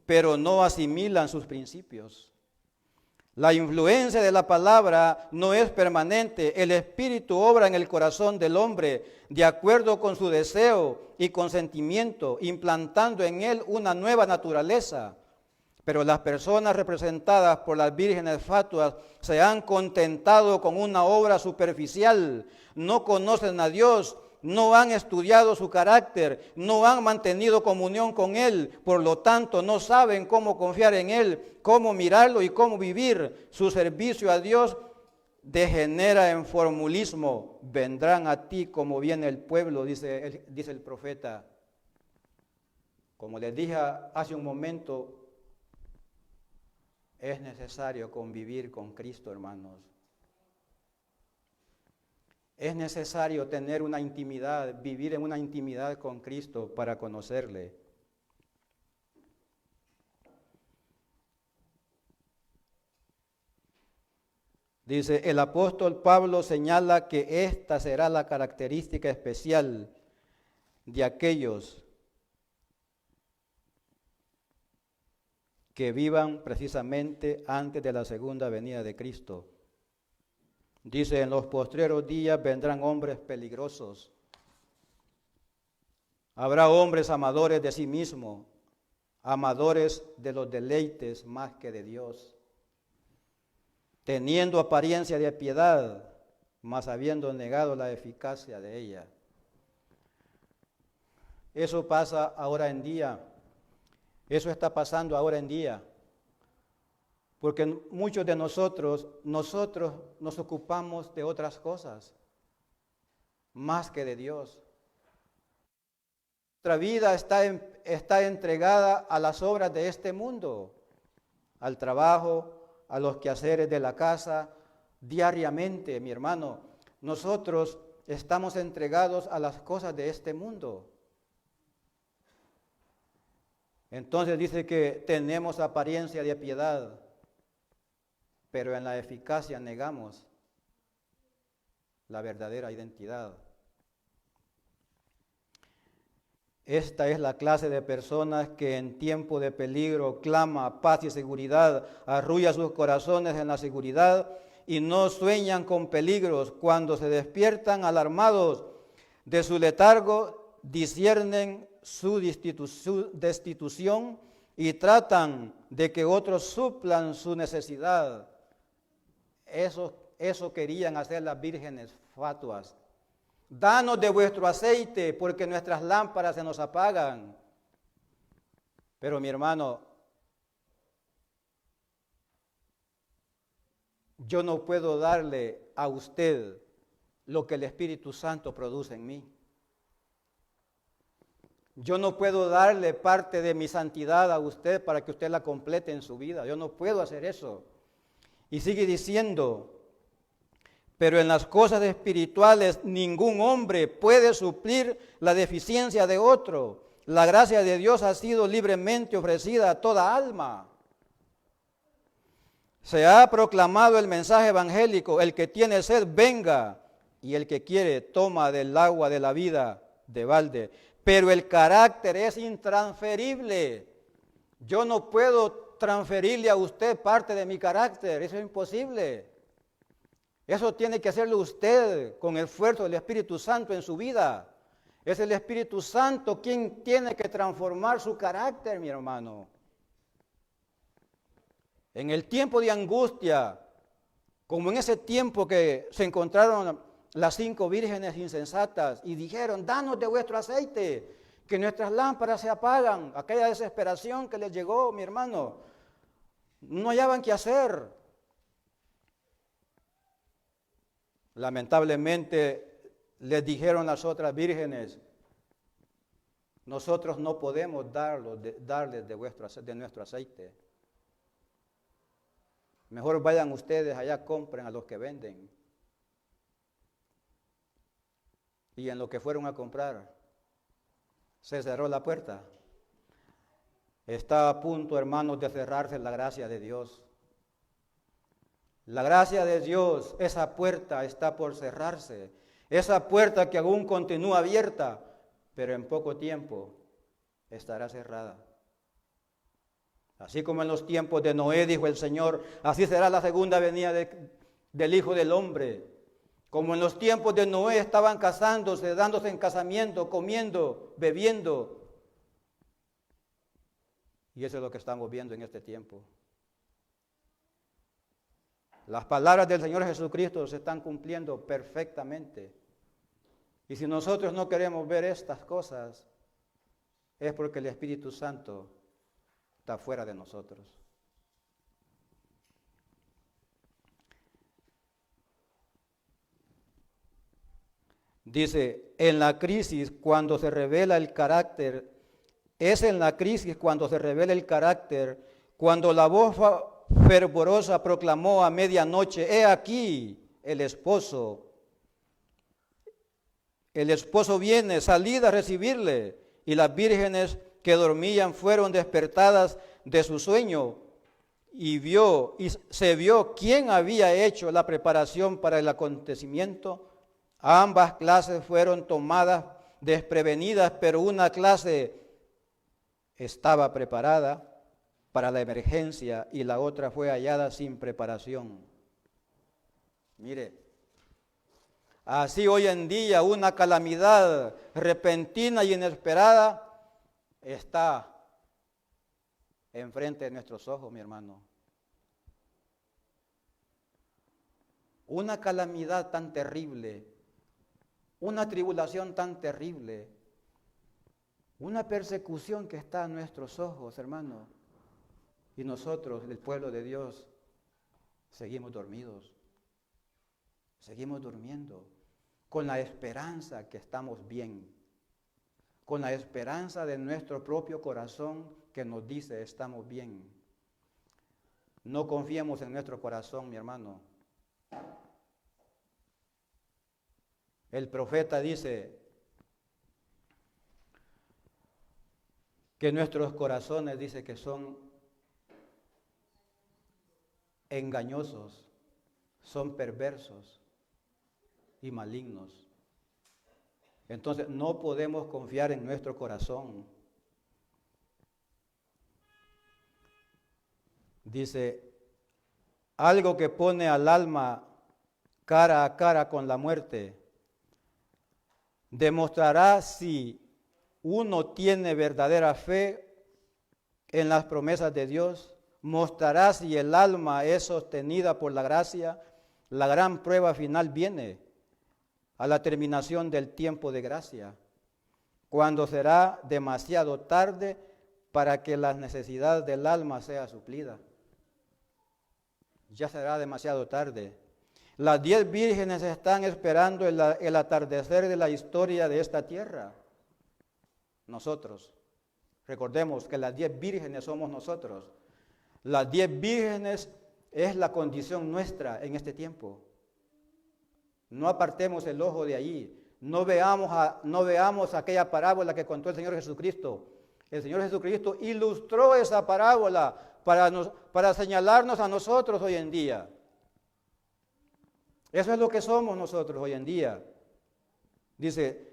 pero no asimilan sus principios. La influencia de la palabra no es permanente. El Espíritu obra en el corazón del hombre de acuerdo con su deseo y consentimiento, implantando en él una nueva naturaleza. Pero las personas representadas por las vírgenes fatuas se han contentado con una obra superficial, no conocen a Dios, no han estudiado su carácter, no han mantenido comunión con Él, por lo tanto no saben cómo confiar en Él, cómo mirarlo y cómo vivir. Su servicio a Dios degenera en formulismo. Vendrán a ti como viene el pueblo, dice el profeta. Como les dije hace un momento, es necesario convivir con Cristo, hermanos. Es necesario tener una intimidad, vivir en una intimidad con Cristo para conocerle. Dice, el apóstol Pablo señala que esta será la característica especial de aquellos que vivan precisamente antes de la segunda venida de Cristo. Dice, en los postreros días vendrán hombres peligrosos. Habrá hombres amadores de sí mismos, amadores de los deleites más que de Dios, teniendo apariencia de piedad, mas habiendo negado la eficacia de ella. Eso pasa ahora en día. Eso está pasando ahora en día. Porque muchos de nosotros nos ocupamos de otras cosas, más que de Dios. Nuestra vida está entregada a las obras de este mundo, al trabajo, a los quehaceres de la casa, diariamente, mi hermano. Nosotros estamos entregados a las cosas de este mundo. Entonces dice que tenemos apariencia de piedad, pero en la eficacia negamos la verdadera identidad. Esta es la clase de personas que en tiempo de peligro clama paz y seguridad, arrulla sus corazones en la seguridad y no sueñan con peligros. Cuando se despiertan alarmados de su letargo, disciernen su destitución y tratan de que otros suplan su necesidad. Eso querían hacer las vírgenes fatuas. Danos de vuestro aceite, porque nuestras lámparas se nos apagan. Pero mi hermano, yo no puedo darle a usted lo que el Espíritu Santo produce en mí. Yo no puedo darle parte de mi santidad a usted para que usted la complete en su vida. Yo no puedo hacer eso. Y sigue diciendo, pero en las cosas espirituales ningún hombre puede suplir la deficiencia de otro. La gracia de Dios ha sido libremente ofrecida a toda alma. Se ha proclamado el mensaje evangélico, el que tiene sed venga, y el que quiere toma del agua de la vida de balde. Pero el carácter es intransferible. Yo no puedo transferirle a usted parte de mi carácter, eso es imposible. Eso tiene que hacerlo usted con el esfuerzo del Espíritu Santo en su vida. Es el Espíritu Santo quien tiene que transformar su carácter, mi hermano. En el tiempo de angustia, como en ese tiempo que se encontraron las 5 vírgenes insensatas y dijeron, danos de vuestro aceite, que nuestras lámparas se apagan. Aquella desesperación que les llegó, mi hermano, no hallaban qué hacer. Lamentablemente les dijeron las otras vírgenes, nosotros no podemos darles de nuestro aceite. Mejor vayan ustedes allá, compren a los que venden. y en lo que fueron a comprar se cerró la puerta. Está a punto, hermanos, de cerrarse la gracia de Dios. La gracia de Dios, esa puerta está por cerrarse. Esa puerta que aún continúa abierta, pero en poco tiempo estará cerrada. Así como en los tiempos de Noé, dijo el Señor, así será la segunda venida del Hijo del Hombre. Como en los tiempos de Noé estaban casándose, dándose en casamiento, comiendo, bebiendo. Y eso es lo que estamos viendo en este tiempo. Las palabras del Señor Jesucristo se están cumpliendo perfectamente. Y si nosotros no queremos ver estas cosas, es porque el Espíritu Santo está fuera de nosotros. Dice, en la crisis cuando se revela el carácter, es en la crisis cuando se revela el carácter, cuando la voz fervorosa proclamó a medianoche, he aquí el esposo viene, salid a recibirle, y las vírgenes que dormían fueron despertadas de su sueño, y se vio quién había hecho la preparación para el acontecimiento. Ambas clases fueron tomadas desprevenidas, pero una clase estaba preparada para la emergencia y la otra fue hallada sin preparación. Mire, así hoy en día una calamidad repentina y inesperada está enfrente de nuestros ojos, mi hermano. Una calamidad tan terrible, una tribulación tan terrible, una persecución que está a nuestros ojos, hermano. Y nosotros, el pueblo de Dios, seguimos dormidos, seguimos durmiendo, con la esperanza que estamos bien, con la esperanza de nuestro propio corazón que nos dice estamos bien. No confiemos en nuestro corazón, mi hermano. El profeta dice que nuestros corazones, dice que son engañosos, son perversos y malignos. Entonces no podemos confiar en nuestro corazón. Dice, algo que pone al alma cara a cara con la muerte, demostrará si uno tiene verdadera fe en las promesas de Dios, mostrará si el alma es sostenida por la gracia. La gran prueba final viene a la terminación del tiempo de gracia, cuando será demasiado tarde para que las necesidades del alma sea suplida. Ya será demasiado tarde. Las 10 vírgenes están esperando el atardecer de la historia de esta tierra. Nosotros. Recordemos que las 10 vírgenes somos nosotros. Las 10 vírgenes es la condición nuestra en este tiempo. No apartemos el ojo de allí. No veamos aquella parábola que contó el Señor Jesucristo. El Señor Jesucristo ilustró esa parábola para señalarnos a nosotros hoy en día. Eso es lo que somos nosotros hoy en día. Dice,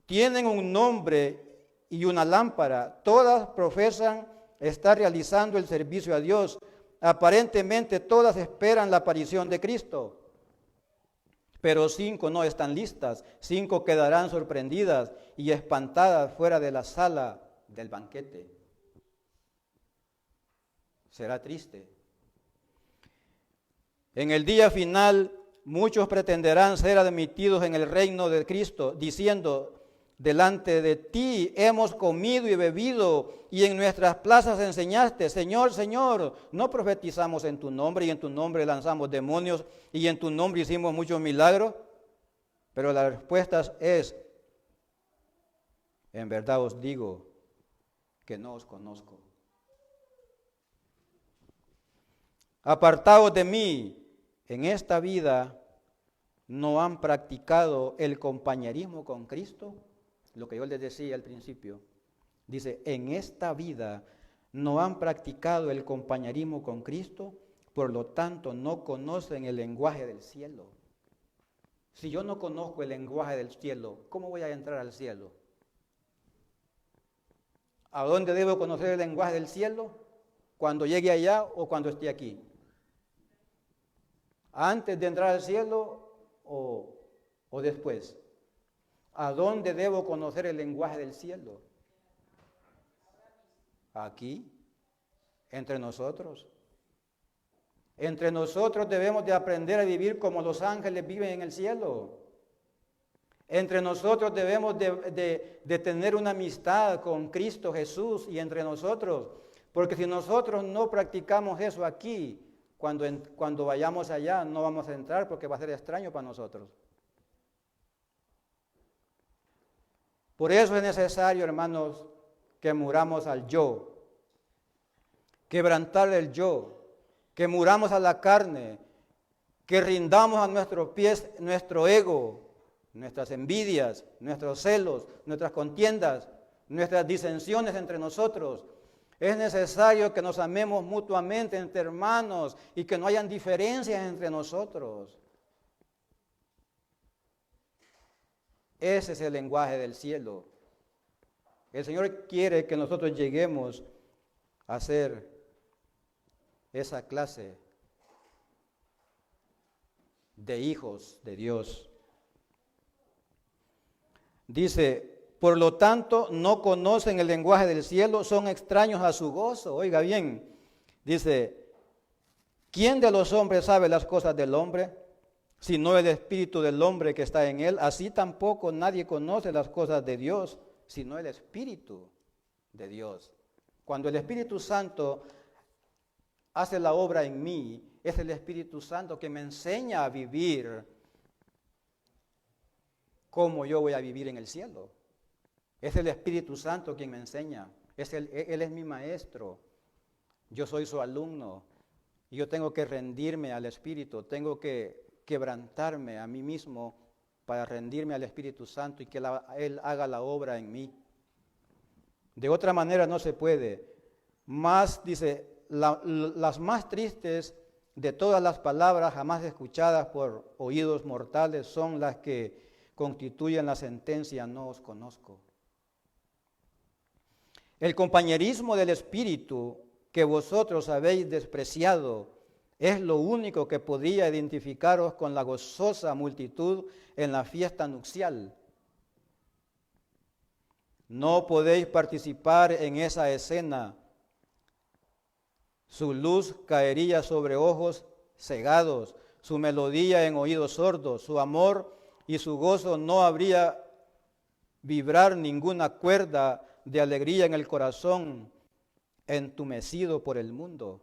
tienen un nombre y una lámpara. Todas profesan estar realizando el servicio a Dios. Aparentemente todas esperan la aparición de Cristo. Pero 5 no están listas. 5 quedarán sorprendidas y espantadas fuera de la sala del banquete. Será triste. En el día final, muchos pretenderán ser admitidos en el reino de Cristo, diciendo, delante de ti hemos comido y bebido, y en nuestras plazas enseñaste. Señor, Señor, ¿no profetizamos en tu nombre, y en tu nombre lanzamos demonios, y en tu nombre hicimos muchos milagros? Pero la respuesta es, en verdad os digo que no os conozco. Apartaos de mí, en esta vida no han practicado el compañerismo con Cristo, lo que yo les decía al principio. Dice, en esta vida no han practicado el compañerismo con Cristo, por lo tanto no conocen el lenguaje del cielo. Si yo no conozco el lenguaje del cielo, ¿cómo voy a entrar al cielo? ¿A dónde debo conocer el lenguaje del cielo? ¿Cuando llegue allá o cuando esté aquí? ¿Antes de entrar al cielo o después? ¿A dónde debo conocer el lenguaje del cielo? Aquí, entre nosotros. Entre nosotros debemos de aprender a vivir como los ángeles viven en el cielo. Entre nosotros debemos de tener una amistad con Cristo Jesús y entre nosotros. Porque si nosotros no practicamos eso aquí, cuando vayamos allá no vamos a entrar porque va a ser extraño para nosotros. Por eso es necesario, hermanos, que muramos al yo, quebrantar el yo, que muramos a la carne, que rindamos a nuestros pies nuestro ego, nuestras envidias, nuestros celos, nuestras contiendas, nuestras disensiones entre nosotros. Es necesario que nos amemos mutuamente entre hermanos y que no hayan diferencias entre nosotros. Ese es el lenguaje del cielo. El Señor quiere que nosotros lleguemos a ser esa clase de hijos de Dios. Dice, por lo tanto, no conocen el lenguaje del cielo, son extraños a su gozo. Oiga bien, dice, ¿quién de los hombres sabe las cosas del hombre, sino el espíritu del hombre que está en él? Así tampoco nadie conoce las cosas de Dios, sino el espíritu de Dios. Cuando el Espíritu Santo hace la obra en mí, es el Espíritu Santo que me enseña a vivir como yo voy a vivir en el cielo. Es el Espíritu Santo quien me enseña. Él es mi maestro. Yo soy su alumno. Y yo tengo que rendirme al Espíritu. Tengo que quebrantarme a mí mismo para rendirme al Espíritu Santo y que Él haga la obra en mí. De otra manera no se puede. Más, dice, las más tristes de todas las palabras jamás escuchadas por oídos mortales son las que constituyen la sentencia no os conozco. El compañerismo del Espíritu que vosotros habéis despreciado es lo único que podía identificaros con la gozosa multitud en la fiesta nupcial. No podéis participar en esa escena. Su luz caería sobre ojos cegados, su melodía en oídos sordos, su amor y su gozo no habría vibrar ninguna cuerda de alegría en el corazón entumecido por el mundo.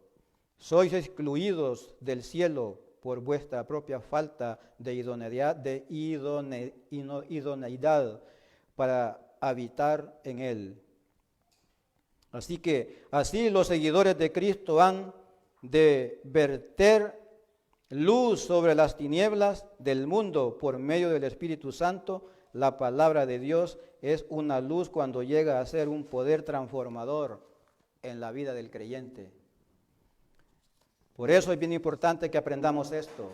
Sois excluidos del cielo por vuestra propia falta de idoneidad para habitar en él. Así que así los seguidores de Cristo han de verter luz sobre las tinieblas del mundo por medio del Espíritu Santo. La palabra de Dios es una luz cuando llega a ser un poder transformador en la vida del creyente. Por eso es bien importante que aprendamos esto,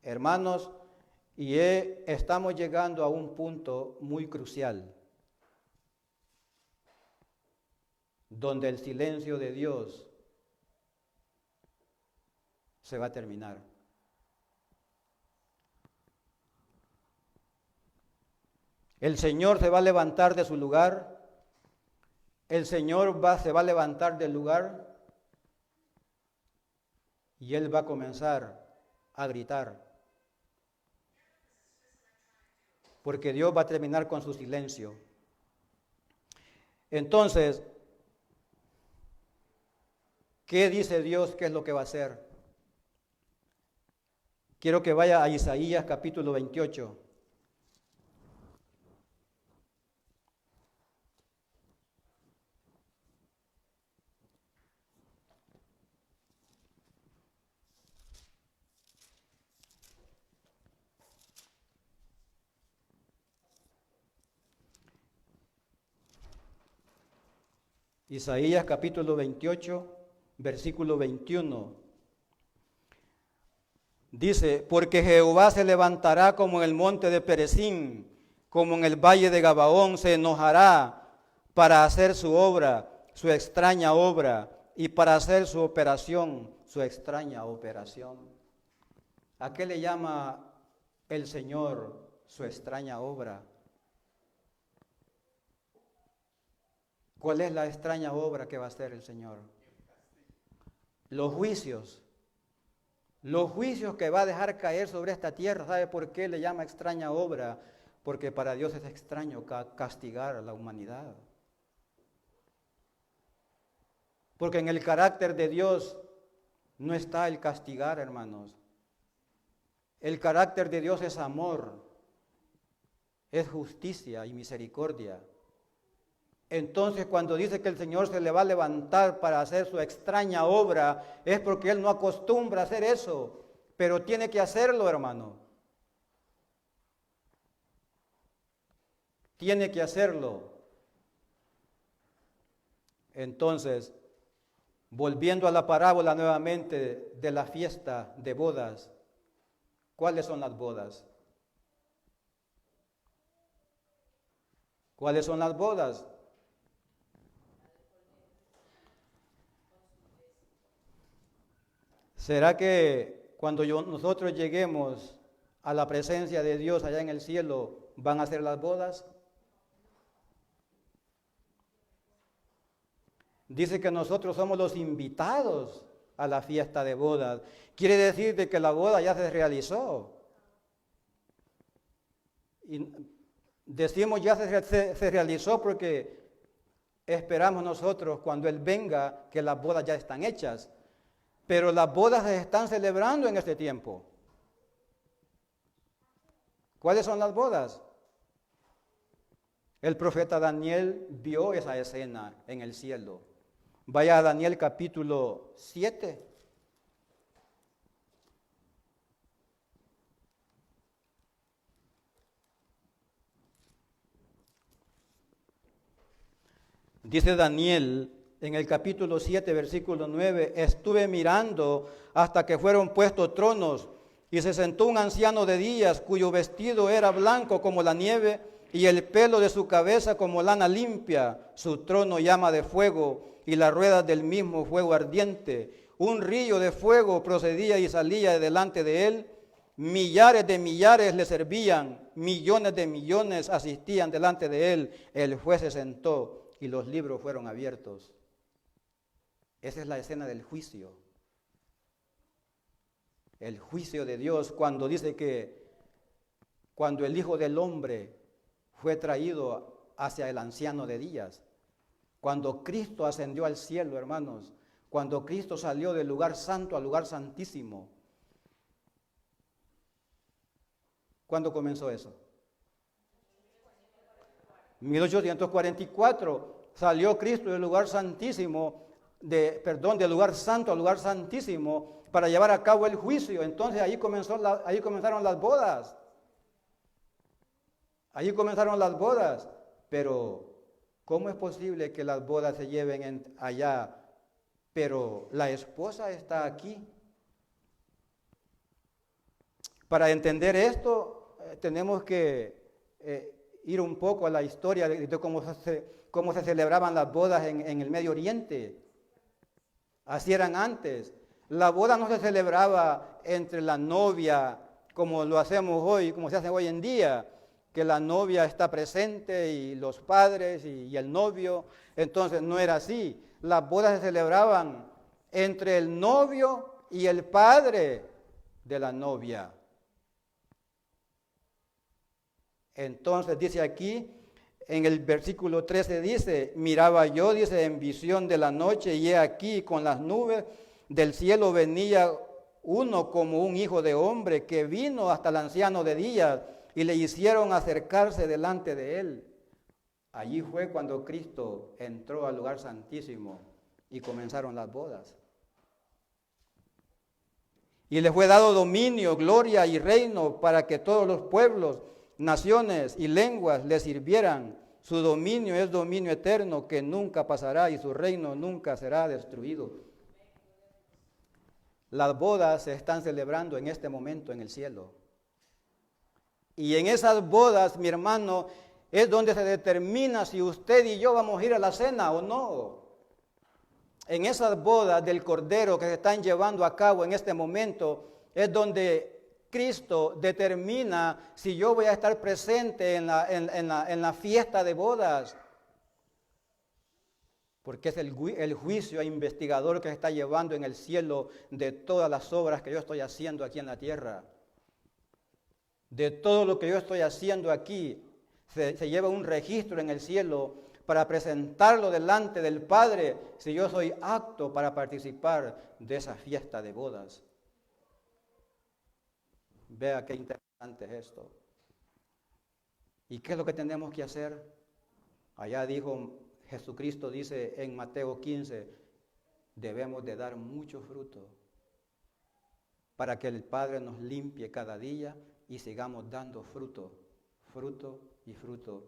hermanos, y estamos llegando a un punto muy crucial, donde el silencio de Dios se va a terminar. El Señor se va a levantar de su lugar, el Señor se va a levantar del lugar y Él va a comenzar a gritar, porque Dios va a terminar con su silencio. Entonces, ¿qué dice Dios? ¿Qué es lo que va a hacer? Quiero que vaya a Isaías capítulo 28. Isaías capítulo 28, versículo 21. Dice, porque Jehová se levantará como en el monte de Perezín, como en el valle de Gabaón, se enojará para hacer su obra, su extraña obra, y para hacer su operación, su extraña operación. ¿A qué le llama el Señor su extraña obra? ¿Cuál es la extraña obra que va a hacer el Señor? Los juicios. Los juicios que va a dejar caer sobre esta tierra. ¿Sabe por qué le llama extraña obra? Porque para Dios es extraño castigar a la humanidad. Porque en el carácter de Dios no está el castigar, hermanos. El carácter de Dios es amor, es justicia y misericordia. Entonces, cuando dice que el Señor se le va a levantar para hacer su extraña obra, es porque Él no acostumbra a hacer eso, pero tiene que hacerlo, hermano. Tiene que hacerlo. Entonces, volviendo a la parábola nuevamente de la fiesta de bodas, ¿cuáles son las bodas? ¿Cuáles son las bodas? ¿Será que cuando nosotros lleguemos a la presencia de Dios allá en el cielo, van a ser las bodas? Dice que nosotros somos los invitados a la fiesta de bodas. Quiere decir de que la boda ya se realizó. Y decimos ya se realizó porque esperamos nosotros cuando Él venga que las bodas ya están hechas. Pero las bodas se están celebrando en este tiempo. ¿Cuáles son las bodas? El profeta Daniel vio esa escena en el cielo. Vaya a Daniel capítulo 7. Dice Daniel en el capítulo 7, versículo 9, estuve mirando hasta que fueron puestos tronos y se sentó un anciano de días cuyo vestido era blanco como la nieve y el pelo de su cabeza como lana limpia, su trono llama de fuego y las ruedas del mismo fuego ardiente. Un río de fuego procedía y salía de delante de él. Millares de millares le servían, millones de millones asistían delante de él. El juez se sentó y los libros fueron abiertos. Esa es la escena del juicio. El juicio de Dios cuando dice que cuando el Hijo del Hombre fue traído hacia el anciano de días, cuando Cristo ascendió al cielo, hermanos, cuando Cristo salió del lugar santo al lugar santísimo. ¿Cuándo comenzó eso? 1844 salió Cristo del lugar santísimo, del lugar santo al lugar santísimo para llevar a cabo el juicio. Entonces ahí comenzaron las bodas. Allí comenzaron las bodas, pero ¿cómo es posible que las bodas se lleven allá, pero la esposa está aquí? Para entender esto, tenemos que ir un poco a la historia de cómo se celebraban las bodas en el Medio Oriente. Así eran antes. La boda no se celebraba entre la novia como lo hacemos hoy, como se hace hoy en día, que la novia está presente y los padres y el novio. Entonces no era así. Las bodas se celebraban entre el novio y el padre de la novia. Entonces dice aquí, en el versículo 13 dice, miraba yo, dice, en visión de la noche, y he aquí con las nubes del cielo venía uno como un hijo de hombre que vino hasta el anciano de días y le hicieron acercarse delante de él. Allí fue cuando Cristo entró al lugar santísimo y comenzaron las bodas. Y le fue dado dominio, gloria y reino para que todos los pueblos, naciones y lenguas le sirvieran. Su dominio es dominio eterno que nunca pasará y su reino nunca será destruido. Las bodas se están celebrando en este momento en el cielo. Y en esas bodas, mi hermano, es donde se determina si usted y yo vamos a ir a la cena o no. En esas bodas del Cordero que se están llevando a cabo en este momento, es donde Cristo determina si yo voy a estar presente en la fiesta de bodas. Porque es el juicio investigador que se está llevando en el cielo de todas las obras que yo estoy haciendo aquí en la tierra. De todo lo que yo estoy haciendo aquí, se lleva un registro en el cielo para presentarlo delante del Padre si yo soy apto para participar de esa fiesta de bodas. Vea qué interesante es esto. ¿Y qué es lo que tenemos que hacer? Allá Jesucristo dice en Mateo 15, debemos de dar mucho fruto para que el Padre nos limpie cada día y sigamos dando fruto, fruto y fruto,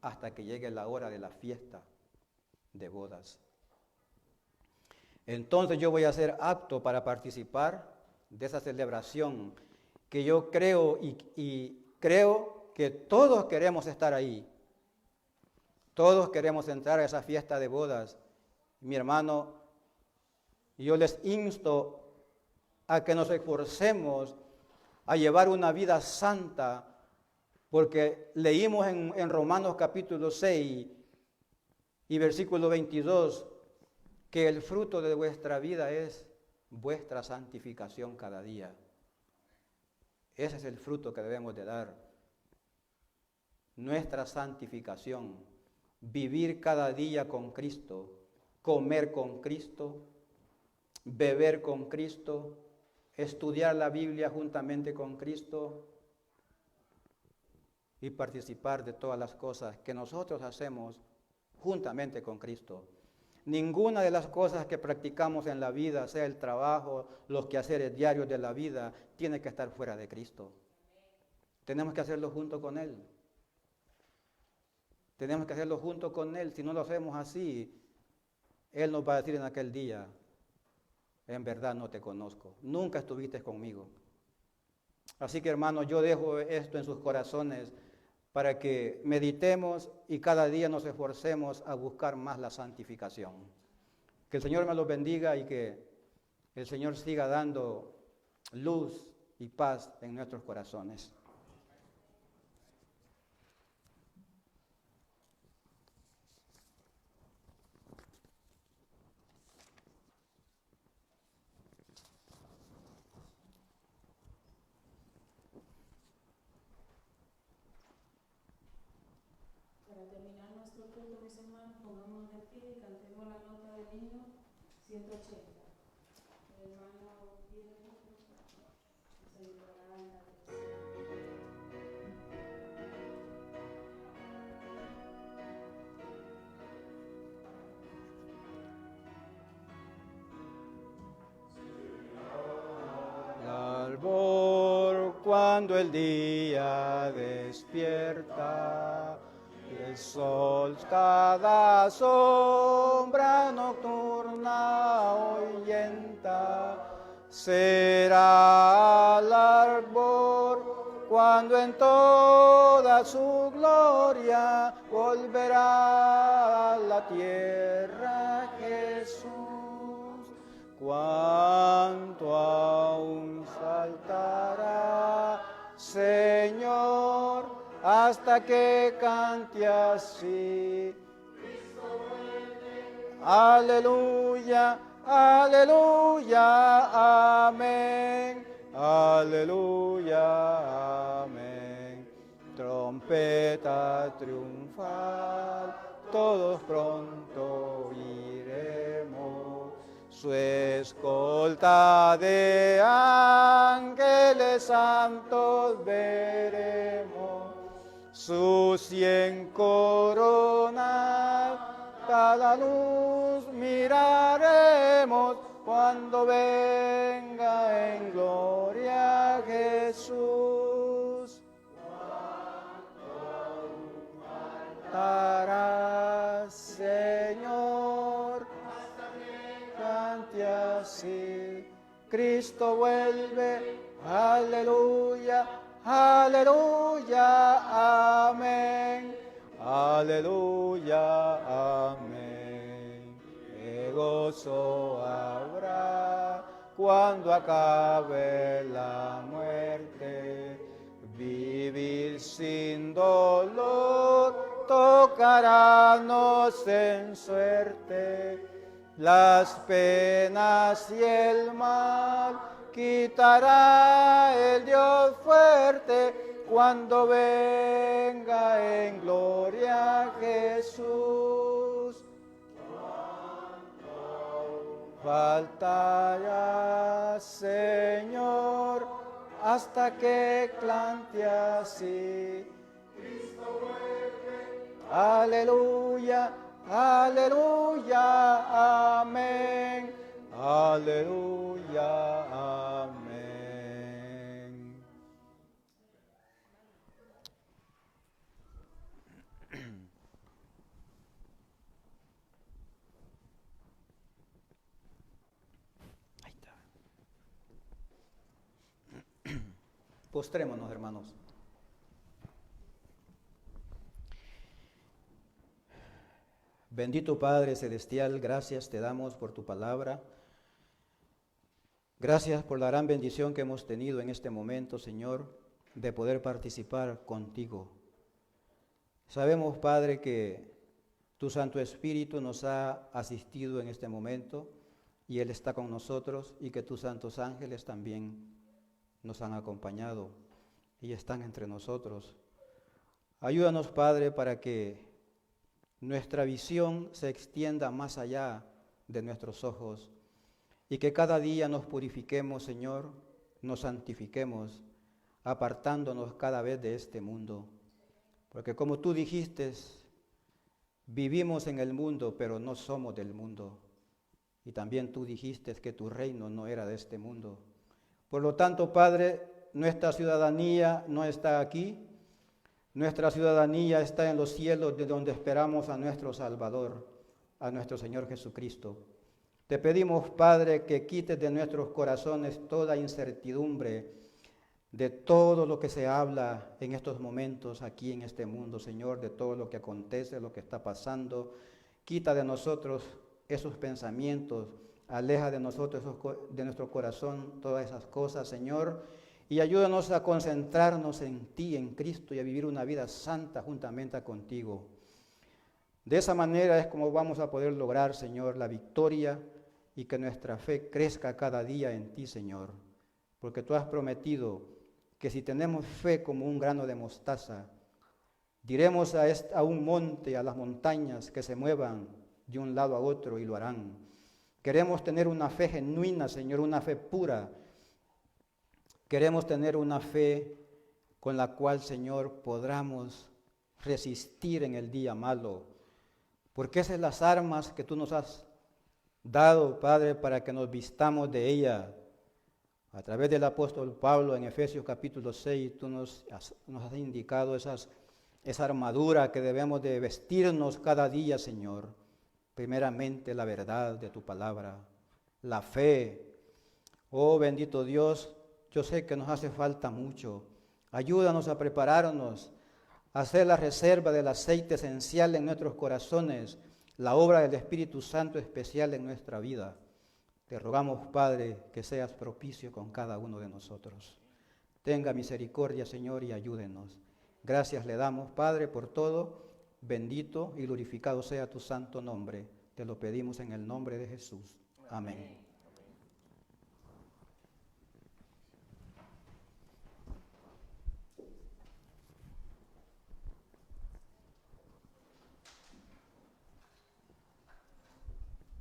hasta que llegue la hora de la fiesta de bodas. Entonces yo voy a ser apto para participar de esa celebración que yo creo y creo que todos queremos estar ahí. Todos queremos entrar a esa fiesta de bodas. Mi hermano, yo les insto a que nos esforcemos a llevar una vida santa, porque leímos en Romanos capítulo 6 y versículo 22 que el fruto de vuestra vida es vuestra santificación cada día. Ese es el fruto que debemos de dar. Nuestra santificación, vivir cada día con Cristo, comer con Cristo, beber con Cristo, estudiar la Biblia juntamente con Cristo y participar de todas las cosas que nosotros hacemos juntamente con Cristo. Ninguna de las cosas que practicamos en la vida, sea el trabajo, los quehaceres diarios de la vida, tiene que estar fuera de Cristo. Tenemos que hacerlo junto con Él. Tenemos que hacerlo junto con Él. Si no lo hacemos así, Él nos va a decir en aquel día, en verdad no te conozco, nunca estuviste conmigo. Así que hermanos, yo dejo esto en sus corazones para que meditemos y cada día nos esforcemos a buscar más la santificación. Que el Señor me los bendiga y que el Señor siga dando luz y paz en nuestros corazones. Para terminar nuestro culto, mis hermanos, pongámonos de pie y cantemos la nota del himno 180. El hermano pide nos ayudará en la Albor cuando el día despierta, el sol cada sombra nocturna ahuyenta, será el arbor cuando en toda su gloria volverá a la tierra Jesús. Cuánto aún saltará, Señor, hasta que cante así. Aleluya, aleluya, amén. Aleluya, amén. Trompeta triunfal, todos pronto iremos. Su escolta de ángeles santos veremos, sus 100 coronas, cada luz miraremos, cuando venga en gloria Jesús. Cristo vuelve, aleluya, aleluya, amén, aleluya, amén. Qué gozo habrá cuando acabe la muerte, vivir sin dolor, tocarános en suerte. Las penas y el mal quitará el Dios fuerte cuando venga en gloria Jesús. Faltará, Señor, hasta que cante así. Aleluya, aleluya, amén, aleluya, amén. Ahí está. Postrémonos, hermanos. Bendito Padre Celestial, gracias te damos por tu palabra. Gracias por la gran bendición que hemos tenido en este momento, Señor, de poder participar contigo. Sabemos, Padre, que tu Santo Espíritu nos ha asistido en este momento y Él está con nosotros y que tus santos ángeles también nos han acompañado y están entre nosotros. Ayúdanos, Padre, para que nuestra visión se extienda más allá de nuestros ojos y que cada día nos purifiquemos, Señor, nos santifiquemos, apartándonos cada vez de este mundo. Porque como tú dijiste, vivimos en el mundo, pero no somos del mundo. Y también tú dijiste que tu reino no era de este mundo. Por lo tanto, Padre, nuestra ciudadanía no está aquí. Nuestra ciudadanía está en los cielos, de donde esperamos a nuestro Salvador, a nuestro Señor Jesucristo. Te pedimos, Padre, que quites de nuestros corazones toda incertidumbre de todo lo que se habla en estos momentos aquí en este mundo, Señor, de todo lo que acontece, lo que está pasando. Quita de nosotros esos pensamientos, aleja de nosotros, de nuestro corazón, todas esas cosas, Señor, y ayúdanos a concentrarnos en ti, en Cristo, y a vivir una vida santa juntamente contigo. De esa manera es como vamos a poder lograr, Señor, la victoria y que nuestra fe crezca cada día en ti, Señor. Porque tú has prometido que si tenemos fe como un grano de mostaza, diremos a un monte, a las montañas, que se muevan de un lado a otro y lo harán. Queremos tener una fe genuina, Señor, una fe pura. Queremos tener una fe con la cual, Señor, podamos resistir en el día malo. Porque esas son las armas que tú nos has dado, Padre, para que nos vistamos de ella. A través del apóstol Pablo en Efesios capítulo 6, tú nos has indicado esa armadura que debemos de vestirnos cada día, Señor. Primeramente la verdad de tu palabra, la fe. Oh bendito Dios, yo sé que nos hace falta mucho. Ayúdanos a prepararnos, a hacer la reserva del aceite esencial en nuestros corazones, la obra del Espíritu Santo especial en nuestra vida. Te rogamos, Padre, que seas propicio con cada uno de nosotros. Tenga misericordia, Señor, y ayúdenos. Gracias le damos, Padre, por todo. Bendito y glorificado sea tu santo nombre. Te lo pedimos en el nombre de Jesús. Amén.